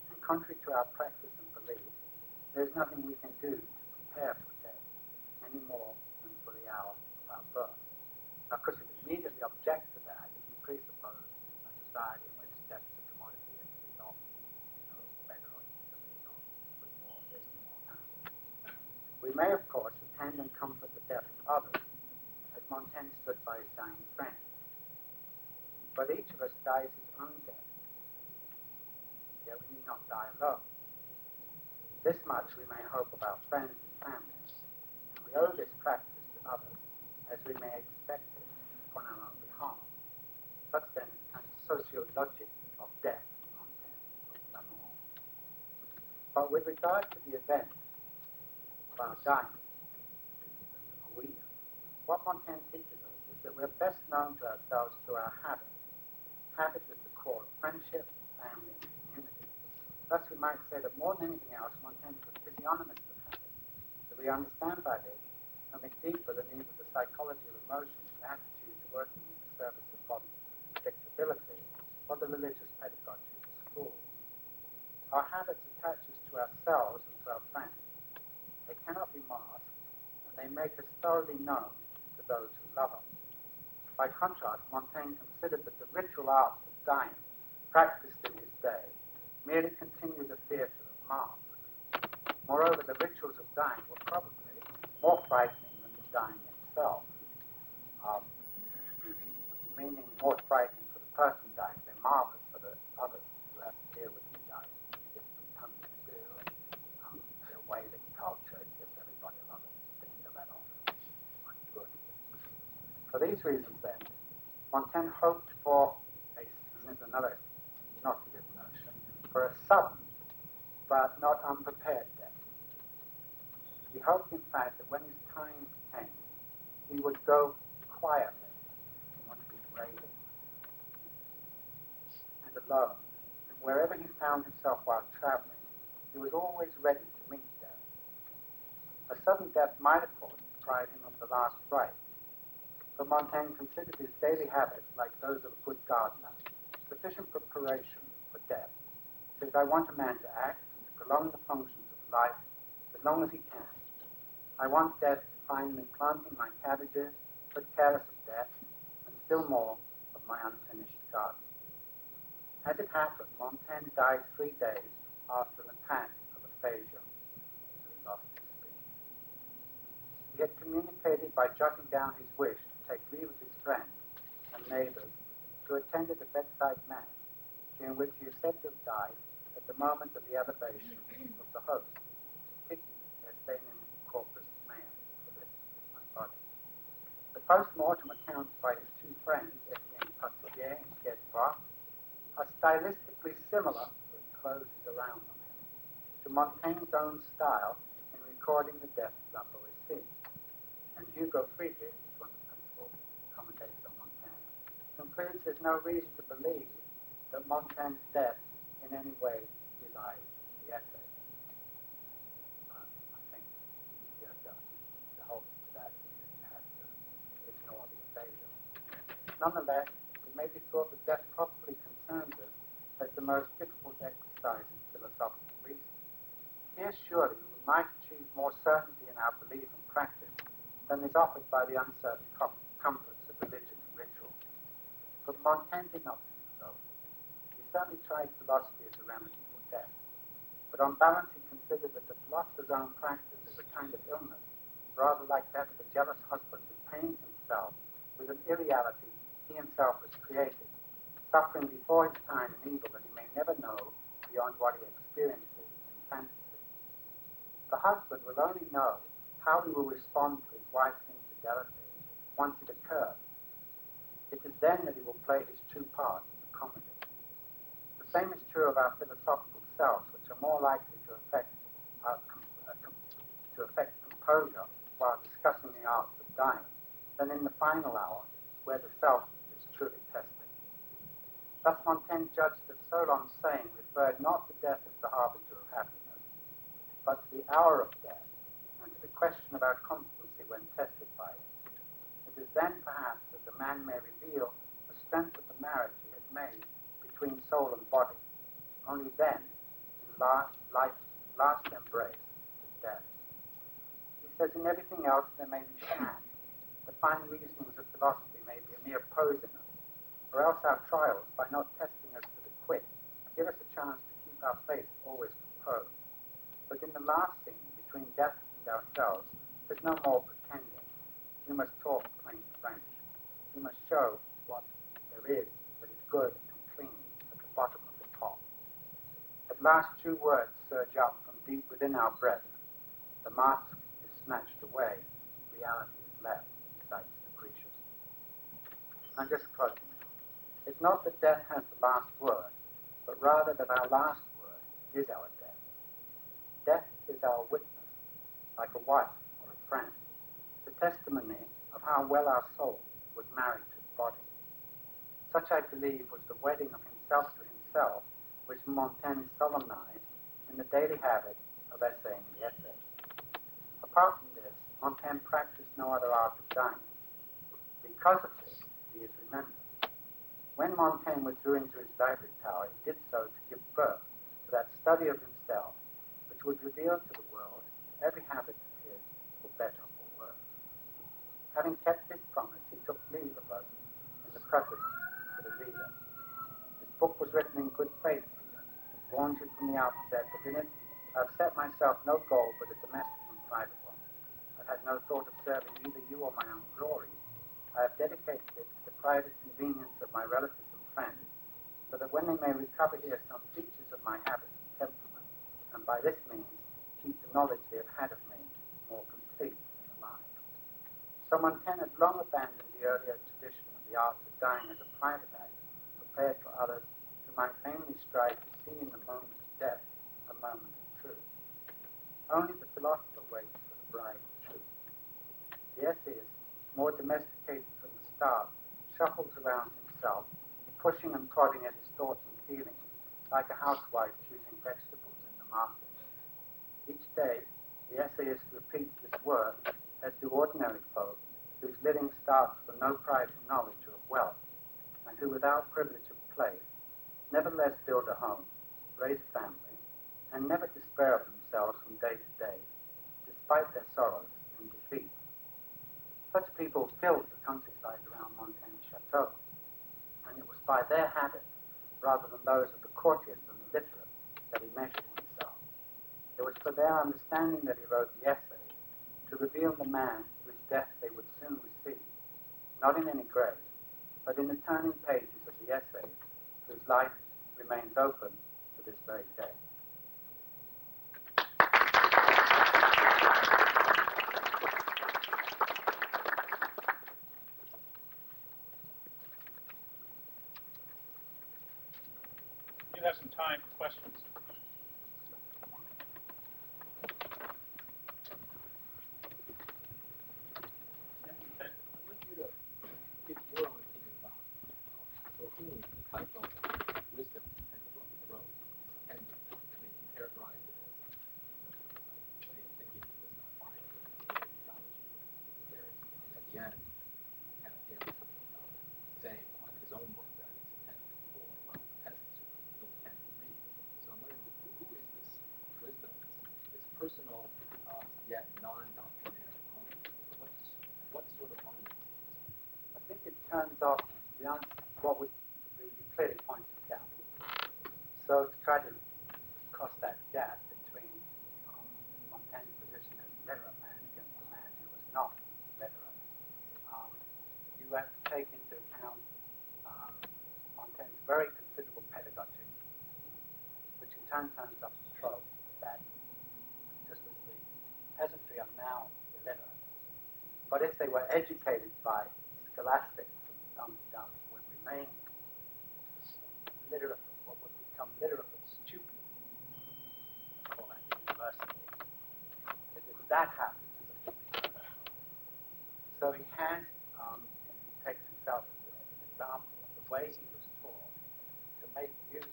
and contrary to our practice and belief, there's nothing we can do to prepare for death any more than for the hour of our birth. Now, of course, we immediately object to that if we presuppose a society in which death is a commodity and to be not, better or easily, or with more of this and more of that. We may, of course, attend and comfort the death of others, as Montaigne stood by his dying friend. But each of us dies his own death, yet we need not die alone. This much we may hope of our friends and families, and we owe this practice to others, as we may expect it upon our own behalf. Such then is kind of sociologic of death, of la mort. But with regard to the event of our dying, what Montaigne teaches us is that we're best known to ourselves through our habit. Habit is the core of friendship, family, and community. Thus, we might say that more than anything else, Montaigne is a physiognomist of habit. That we understand by this something deeper than either the psychology of emotions and attitudes working in the service of body predictability or the religious pedagogy of the school. Our habits attach us to ourselves and to our friends. They cannot be masked, and they make us thoroughly known to those who love us. By contrast, Montaigne considered that the ritual art of dying, practiced in his day, merely continued the theatre of masks. Moreover, the rituals of dying were probably more frightening than the dying itself, meaning more frightening for the person dying. They're marvelous for the others who have to deal with the dying. It gives them tongue to do, and the wailing culture, it gives everybody a lot of steam to let off. Good. For these reasons, then, Montaigne hoped for and this is another innocuous notion, for a sudden but not unprepared death. He hoped, in fact, that when his time came, he would go quietly and want to be raving and alone. And wherever he found himself while traveling, he was always ready to meet death. A sudden death might, of course, deprive him of the last right. But Montaigne considered his daily habits, like those of a good gardener, sufficient preparation for death. He says, I want a man to act and to prolong the functions of life as long as he can. I want death to find me planting my cabbages, but careless of death, and still more of my unfinished garden. As it happened, Montaigne died 3 days after an attack of aphasia. So he lost his speech. He had communicated by jotting down his wish to take leave of his friends and neighbors who attended a bedside mass, during which he is said to have died at the moment of the elevation of the host. Essaying Corpus Meum, for this is my body. The post-mortem accounts by his 2 friends, Essaying Montaigne and Pied-Bras, are stylistically similar, with closes around on him, to Montaigne's own style in recording the death of La Boétie. And Hugo Friedrich, one of the principal commentators on Montaigne, concludes there's no reason to believe that Montaigne's death in any way belies the essay. I think the whole to that you have to ignore the aphasia. Nonetheless, it may be thought that death properly concerns us as the most difficult exercise in philosophical reason. Here, surely, we might achieve more certainty in our belief and practice than is offered by the uncertain comforts of religion and ritual. But Montaigne did not think so. He certainly tried philosophy as a remedy for death. But on balance, he considered that the philosopher's own practice is a kind of illness, rather like that of a jealous husband who pains himself with an irreality he himself has created, suffering before his time an evil that he may never know beyond what he experiences in fantasy. The husband will only know how he will respond to his wife's infidelity once it occurs. It is then that he will play his true part in the comedy. The same is true of our philosophical selves, which are more likely to affect composure while discussing the arts of dying than in the final hour, where the self is truly tested. Thus Montaigne judged that Solon's saying referred not to death as the harbinger of happiness, but to the hour of death, and to the question of our constancy when tested by it. It is then, perhaps, that the man may reveal the strength of the marriage he has made between soul and body. Only then, in life's last embrace with death. He says in everything else there may be sham. The fine reasonings of philosophy may be a mere pose in us, or else our trials, by not testing us to the quick, give us a chance to keep our face always composed. But in the last scene, between death and ourselves, there's no more pretending. We must talk plain French. We must show what there is that is good and clean at the bottom of the pot. At last, two words surge up from deep within our breast. The mask is snatched away. Reality is left, cites Lucretius. I'm just closing now. It's not that death has the last word, but rather that our last word is our death. Death is our witness, like a wife or a friend, the testimony of how well our soul was married to the body. Such, I believe, was the wedding of himself to himself, which Montaigne solemnized in the daily habit of essaying the essay. Apart from this, Montaigne practiced no other art of dying. Because of this, he is remembered. When Montaigne withdrew into his ivory tower, he did so to give birth to that study of himself which would reveal to the world every habit of his, for better or worse. Having kept this promise, he took leave of us in the preface to the reader. This book was written in good faith, reader. Warned you from the outset that in it I have set myself no goal but a domestic and private one. I've had no thought of serving either you or my own glory. I have dedicated it to the private convenience of my relatives and friends, so that when they may recover here some features of my habits and temperament, and by this means keep the knowledge they have had of me more complete and alive. So Montaigne had long abandoned the earlier tradition of the art of dying as a private act, prepared for others who might vainly strive to see in the moment of death a moment of truth. Only the philosopher waits for the bride of truth. The essayist, more domesticated from the start, shuffles around himself, pushing and prodding at his thoughts and feelings, like a housewife choosing vegetables in the market. Each day, the essayist repeats this work, as do ordinary folk, whose living starts from no private knowledge of wealth, and who, without privilege of place, nevertheless build a home, raise a family, and never despair of themselves from day to day, despite their sorrows and defeat. Such people filled the countryside around Montaigne's chateau, and it was by their habit, rather than those of the courtiers and the literate, that he measured himself. It was for their understanding that he wrote the essay, to reveal the man whose death they would soon receive, not in any grave, but in the turning pages of the essay, whose life remains open to this very day.
You have some time for questions.
I'd like you to give your own opinion about for whom the type of wisdom and growth is intended. I mean, you characterize it as maybe thinking was not fine, theology was very, and at the end, kind of him saying on his own work that it's intended for, well, peasants who really can't read. So I'm wondering, who is this wisdom, this personal, yet non-doctrinary knowledge? What sort of audience is this?
I think it turns off the answer, what would you clearly point to the gap. So to try to cross that gap between Montaigne's position as a literate man against a man who was not literate, you have to take into account Montaigne's very considerable pedagogy, which in turn turns up the trope that just as the peasantry are now illiterate, but if they were educated by scholastics and dum-dum, would remain literate, what would become literate but stupid, call that the university. If that happens, it's a big university. So he has, and he takes himself as an example of the way he was taught to make use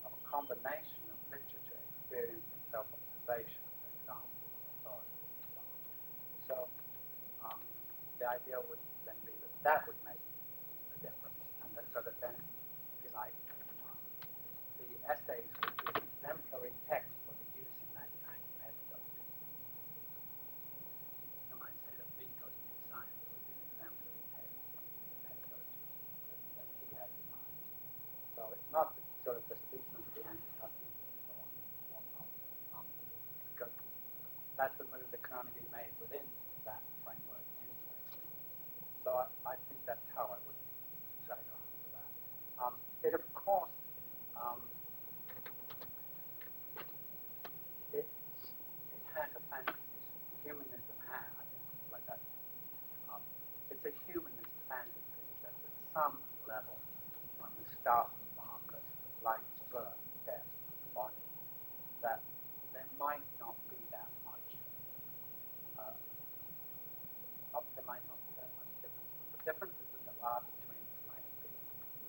of a combination of literature, experience, and self-observation as examples of authority and so on. So the idea would then be that that would make a difference, and that, so that then, if you essays would be an exemplary text for the use in that kind of pedagogy. You might say that Foucault's New Science would be an exemplary text for pedagogy that he had in mind. So it's not sort of the treatment of the anti-Hussey or whatnot, because that's the move that can only be made within that framework anyway. So I think that's how I would try to answer that. It of course, it has a fantasy. Humanism has, I think, like that. It's a humanist fantasy that at some level, when we start from markers like birth, death, body, that there might not be that much. There might not be that much difference, but the differences that there are between us might be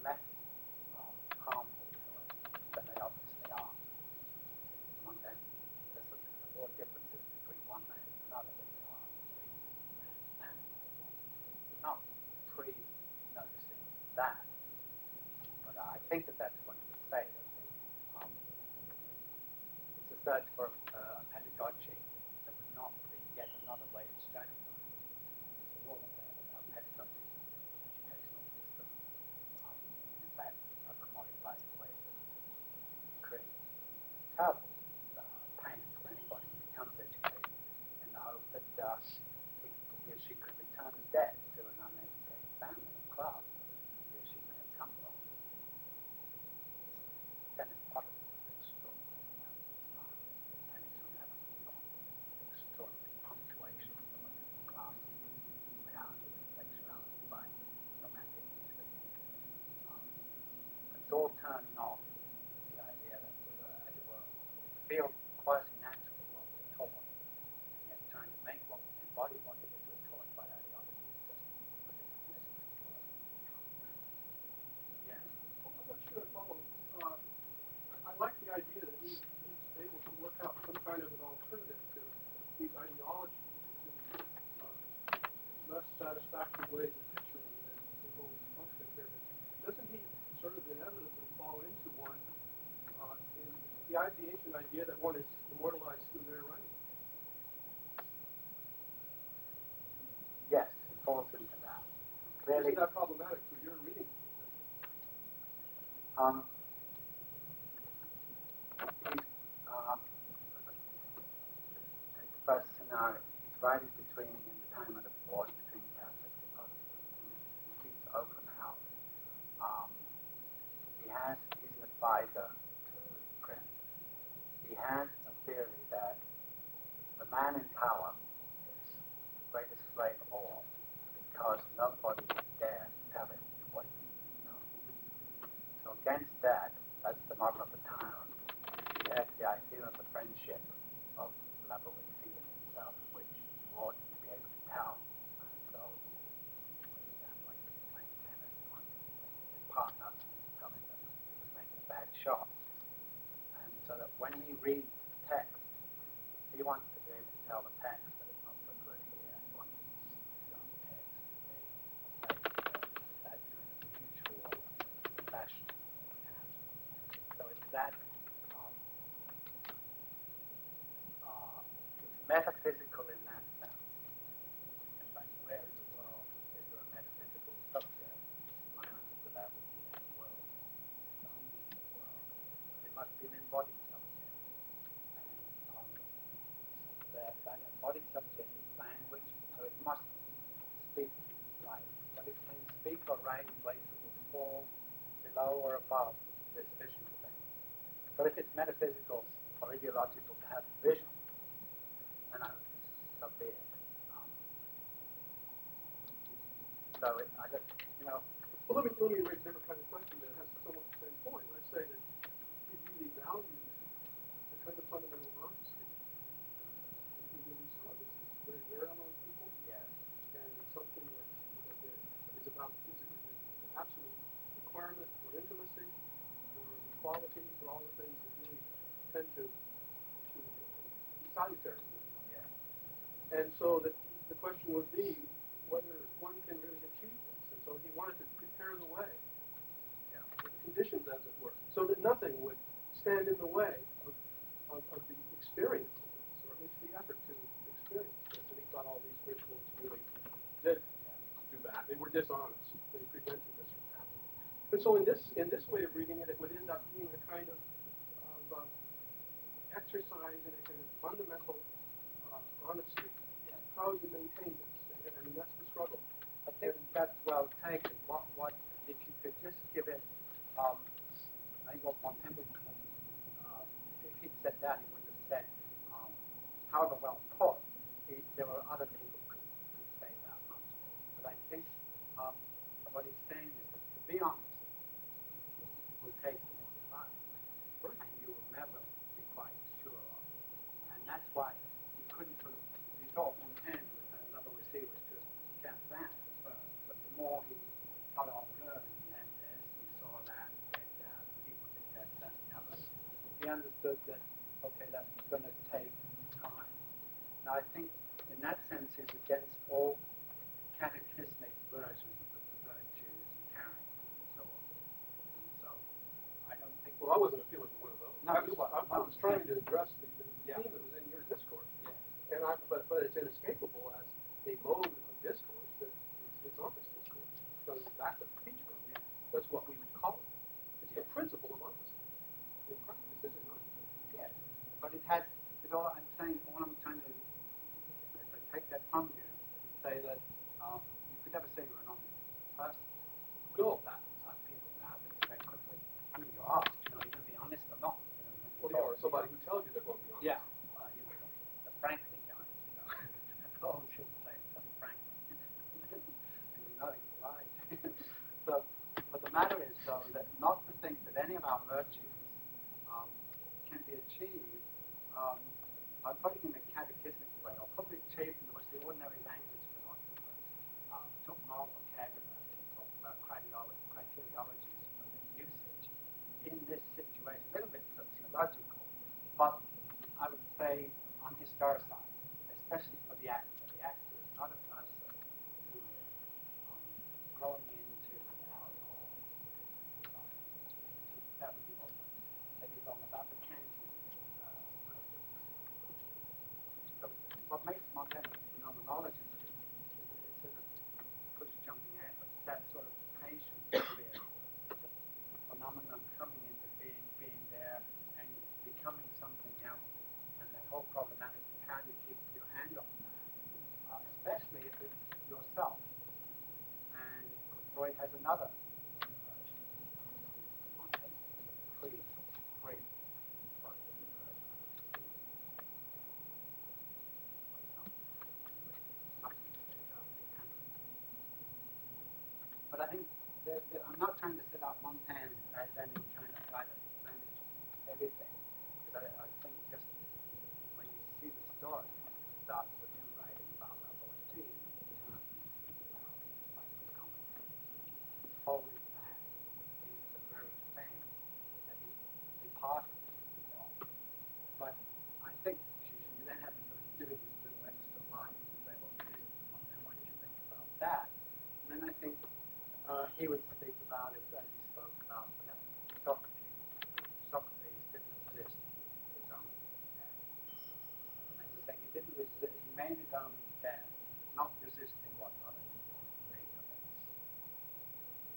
less harmful to us than they obviously are. Montaigne says that there are more differences between one man and another than there are between man and man. Not pre-noticing that, but I think that that's what he would say, that it's a search for a pedagogy that would not be yet another way of strategizing. We're all aware that our pedagogy educational system, in fact, are commodified ways of creating terrible pain for anybody who becomes educated in the hope that he or she could return the debt to an uneducated family or class he or she may have come from. Dennis Potter was extraordinary and he's not having extraordinary punctuation of the class reality, sexuality by romantic music. It's all turning off the idea that we were, as it were, we feel quasi-naturally what we're taught, and yet trying to make what we embody what it is we're taught by ideology is just ridiculously flawed. Yeah.
Well, I'm not sure I follow. I like the idea that he's able to work out some kind of an alternative to these ideologies in less satisfactory ways of picturing the whole function of pyramid. Doesn't he sort of inevitably fall into one in the ancient idea that one is immortalized through their writing?
Yes, it falls into that. Clearly,
isn't that problematic for your reading?
Take the first scenario. He's writing in the time of the divorce between Catholics and Protestants. He keeps open house. He's an advisor to the prince. He has a theory that the man in power is the greatest slave of all because nobody dare tell him what he needs to know. So against that, that's the model of the tyrant. He has the idea of the friendship of the level we see in himself, which you ought to be able to tell. And so, for example, like playing tennis, his partner told him that he was making a bad shot. And so that when he reads the text, he wants to be able to tell the text that it's not so good here. He wants his own text to be a place where that kind of mutual passion would happen. So it's that, it's metaphysical in that sense. It's like, where in the world is there a metaphysical subject? My answer to that would be in the world. But it must be an embodied subject. And that embodied subject is language, so it must speak right. But it can speak or write in ways that will fall below or above this vision of things. But if it's metaphysical or ideological to have vision, then so be it. I just,
Well, let me raise a different kind of question that has somewhat the same point. Let's say that he really values the kind of fundamental honesty. He really saw this is very rare among people.
yes.
And it's something that is about is an absolute requirement for intimacy, for equality, for all the things that really tend to be salutary.
Yeah.
And so the question would be whether one can really achieve this. And so he wanted to prepare the way,
Yeah.
the conditions, as it were, so that nothing would stand in the way of the experience of this, or at least the effort to experience this. And he thought all these rituals really did do that. They were dishonest. They prevented this from happening. And so in this way of reading it, it would end up being a kind of exercise in a kind of fundamental honesty. How you maintain this. I mean, that's the struggle.
I think that's well taken. What if you could just give it, I think what Montaigne would call, if he'd said that, he would have said, however well taught, there were other people who could say that much. But I think what he's saying is that to be honest will take more time, and you will never be quite sure of it. And that's why you couldn't sort of, you thought Montaigne, another was he was just get that first, but the more he got on learning and this, he saw that, he did that, people did that, and the other. He understood that, okay, that's going to take time. Now, I think in that sense he's against all catechismic versions of the virtues and character and so on. And so I don't think.
Well, I wasn't appealing to one of those.
No, you weren't.
I was trying to address the
Yeah.
theme that was in your discourse.
Yeah.
And but it's inescapable as a mode of discourse that it's honest discourse. Because that's a teach from.
Yeah.
That's what we would call it. It's the principle of honesty. In practice, is it not?
Yes, but it has. It all. I'm saying all I'm trying to. If I take that from you, say that you could never say you're an honest person.
No.
That people now they say quickly. I mean, you're asked. You know, you're going to be honest or not. You know,
Well, no, or somebody who tells you they're going to be honest.
Yeah. You know, the frankly guy. You know, oh, should say it frankly. And you know he's right. So, but the matter is though that not to think that any of our virtues can be achieved by putting in a catechismic way, or probably achieved in the ordinary language philosophers took moral vocabulary, talked about criteriologies for the usage in this situation, a little bit sociological, but I would say unhistoricized, especially for the actor. The actor is not a person who is growing into and out of society. That would be what may be wrong about the Kantian approach. So what makes Montaigne a phenomenologist is it's sort of push jumping ahead, but it's that sort of patience with the phenomenon coming into being there and becoming something else. And that whole problematic, how do you keep your hand on that? Especially if it's yourself. And Freud has another version. Montaigne, free version. But I think I'm not trying to set up Montaigne as any kind of guy that managed everything, because I think just when you see the story, it starts with him writing about Merleau-Ponty and like the commentators, folding back into the very thing that he departed from. But I think you then have to sort of give it this little extra line and say, well, this is Montaigne, what did you think about that? And then I think he would speak about it as he spoke about Socrates. Socrates didn't resist his own death. And they would say he didn't resist, he made his own death, not resisting what other people made of it.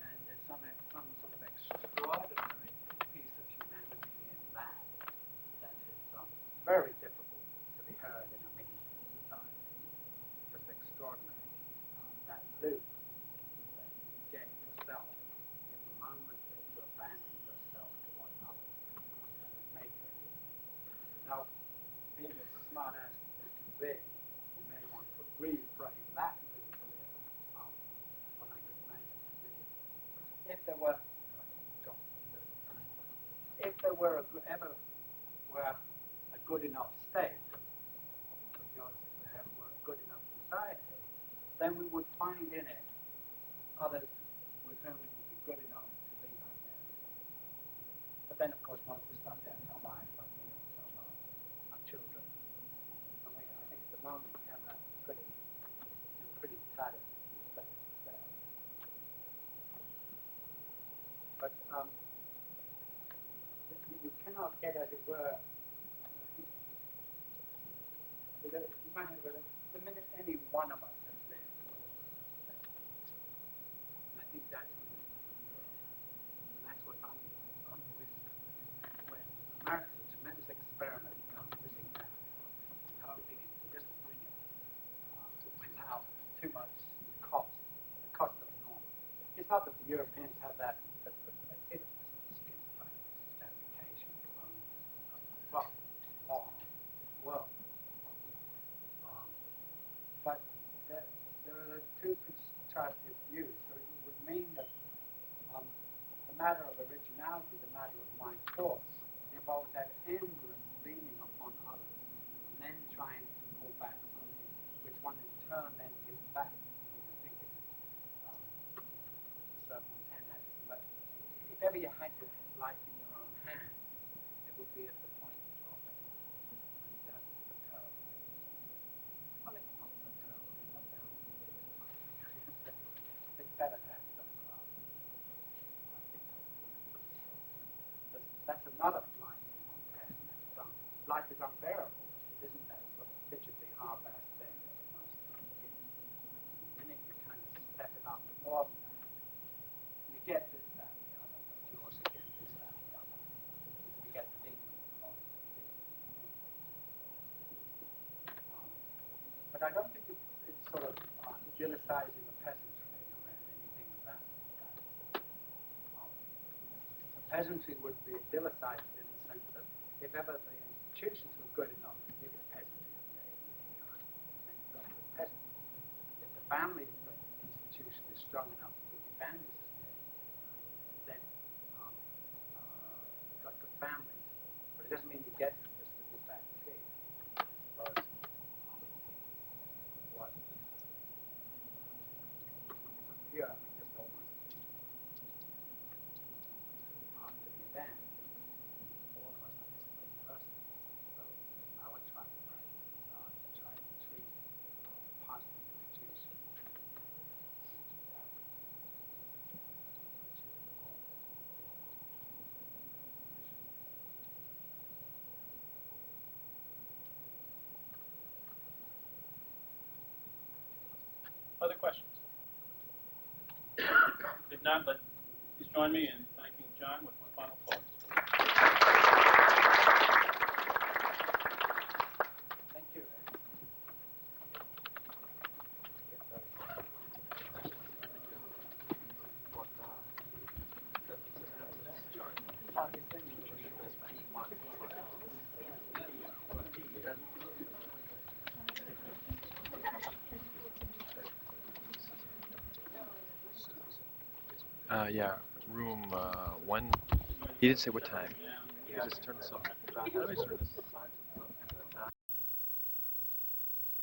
And there's some sort of extraordinary piece of humanity in that is very difficult to be heard in a medieval society. Just extraordinary. That loop. Get yourself in the moment that you abandon yourself to what others make of you. Now, being as smart as you can be, you may want to reframe that move with what I could imagine to be. If there were, if there were ever were a good enough state, if there ever were a good enough society, then we would find in it others with whom it would be good enough to be like that. But then, of course, most of us like that in our lives, like me, our children. And I think at the moment we have that pretty tattered state of affairs. But you cannot not get, as it were, the minute any one of us has lived, and I think that's what it is in Europe. And that's what I'm with. When America's a tremendous experiment in using that, and hoping it can just bring it without too much cost, the cost of normal. It's not that the Europeans have that in such perspective, it's like justification, well, world. But there are two contrastive views. So it would mean that the matter of originality, the matter of mind force, involves that endless leaning upon others, and then trying to pull back something which one in turn then gives back. I think so Montaigne has this, but if ever you had your life in your own hands, it would be at the point you draw back. I think that's the terrible. Well, it's not so terrible. It's not terrible. It's better to have some class. That's another line from Montaigne. Life is unbearable. It isn't that sort of fidgety, half-assed thing. The minute you kind of step it up more than that, you get this, that, and the other, but you also get this, that, and the other. You get thinking of it. But I don't think it's sort of idealizing the peasantry or anything of that. The peasantry would be idealized in the sense that if ever the institutions were good enough to give you peasantry of the kind, then you've got good peasantry. If the family institution is strong enough to give you families of the kind, then you've got good families. But it doesn't mean you get them just with your bad kid. I suppose what here, I mean, just almost after the event, all of us are displaced persons. So I would try to practice, I would try to treat past institutions, which is the normal condition.
Other questions? If not, please join me in thanking John with one final close.
Thank you.
Yeah, room 1. He didn't say what time. He just turned this off. Let me turn this.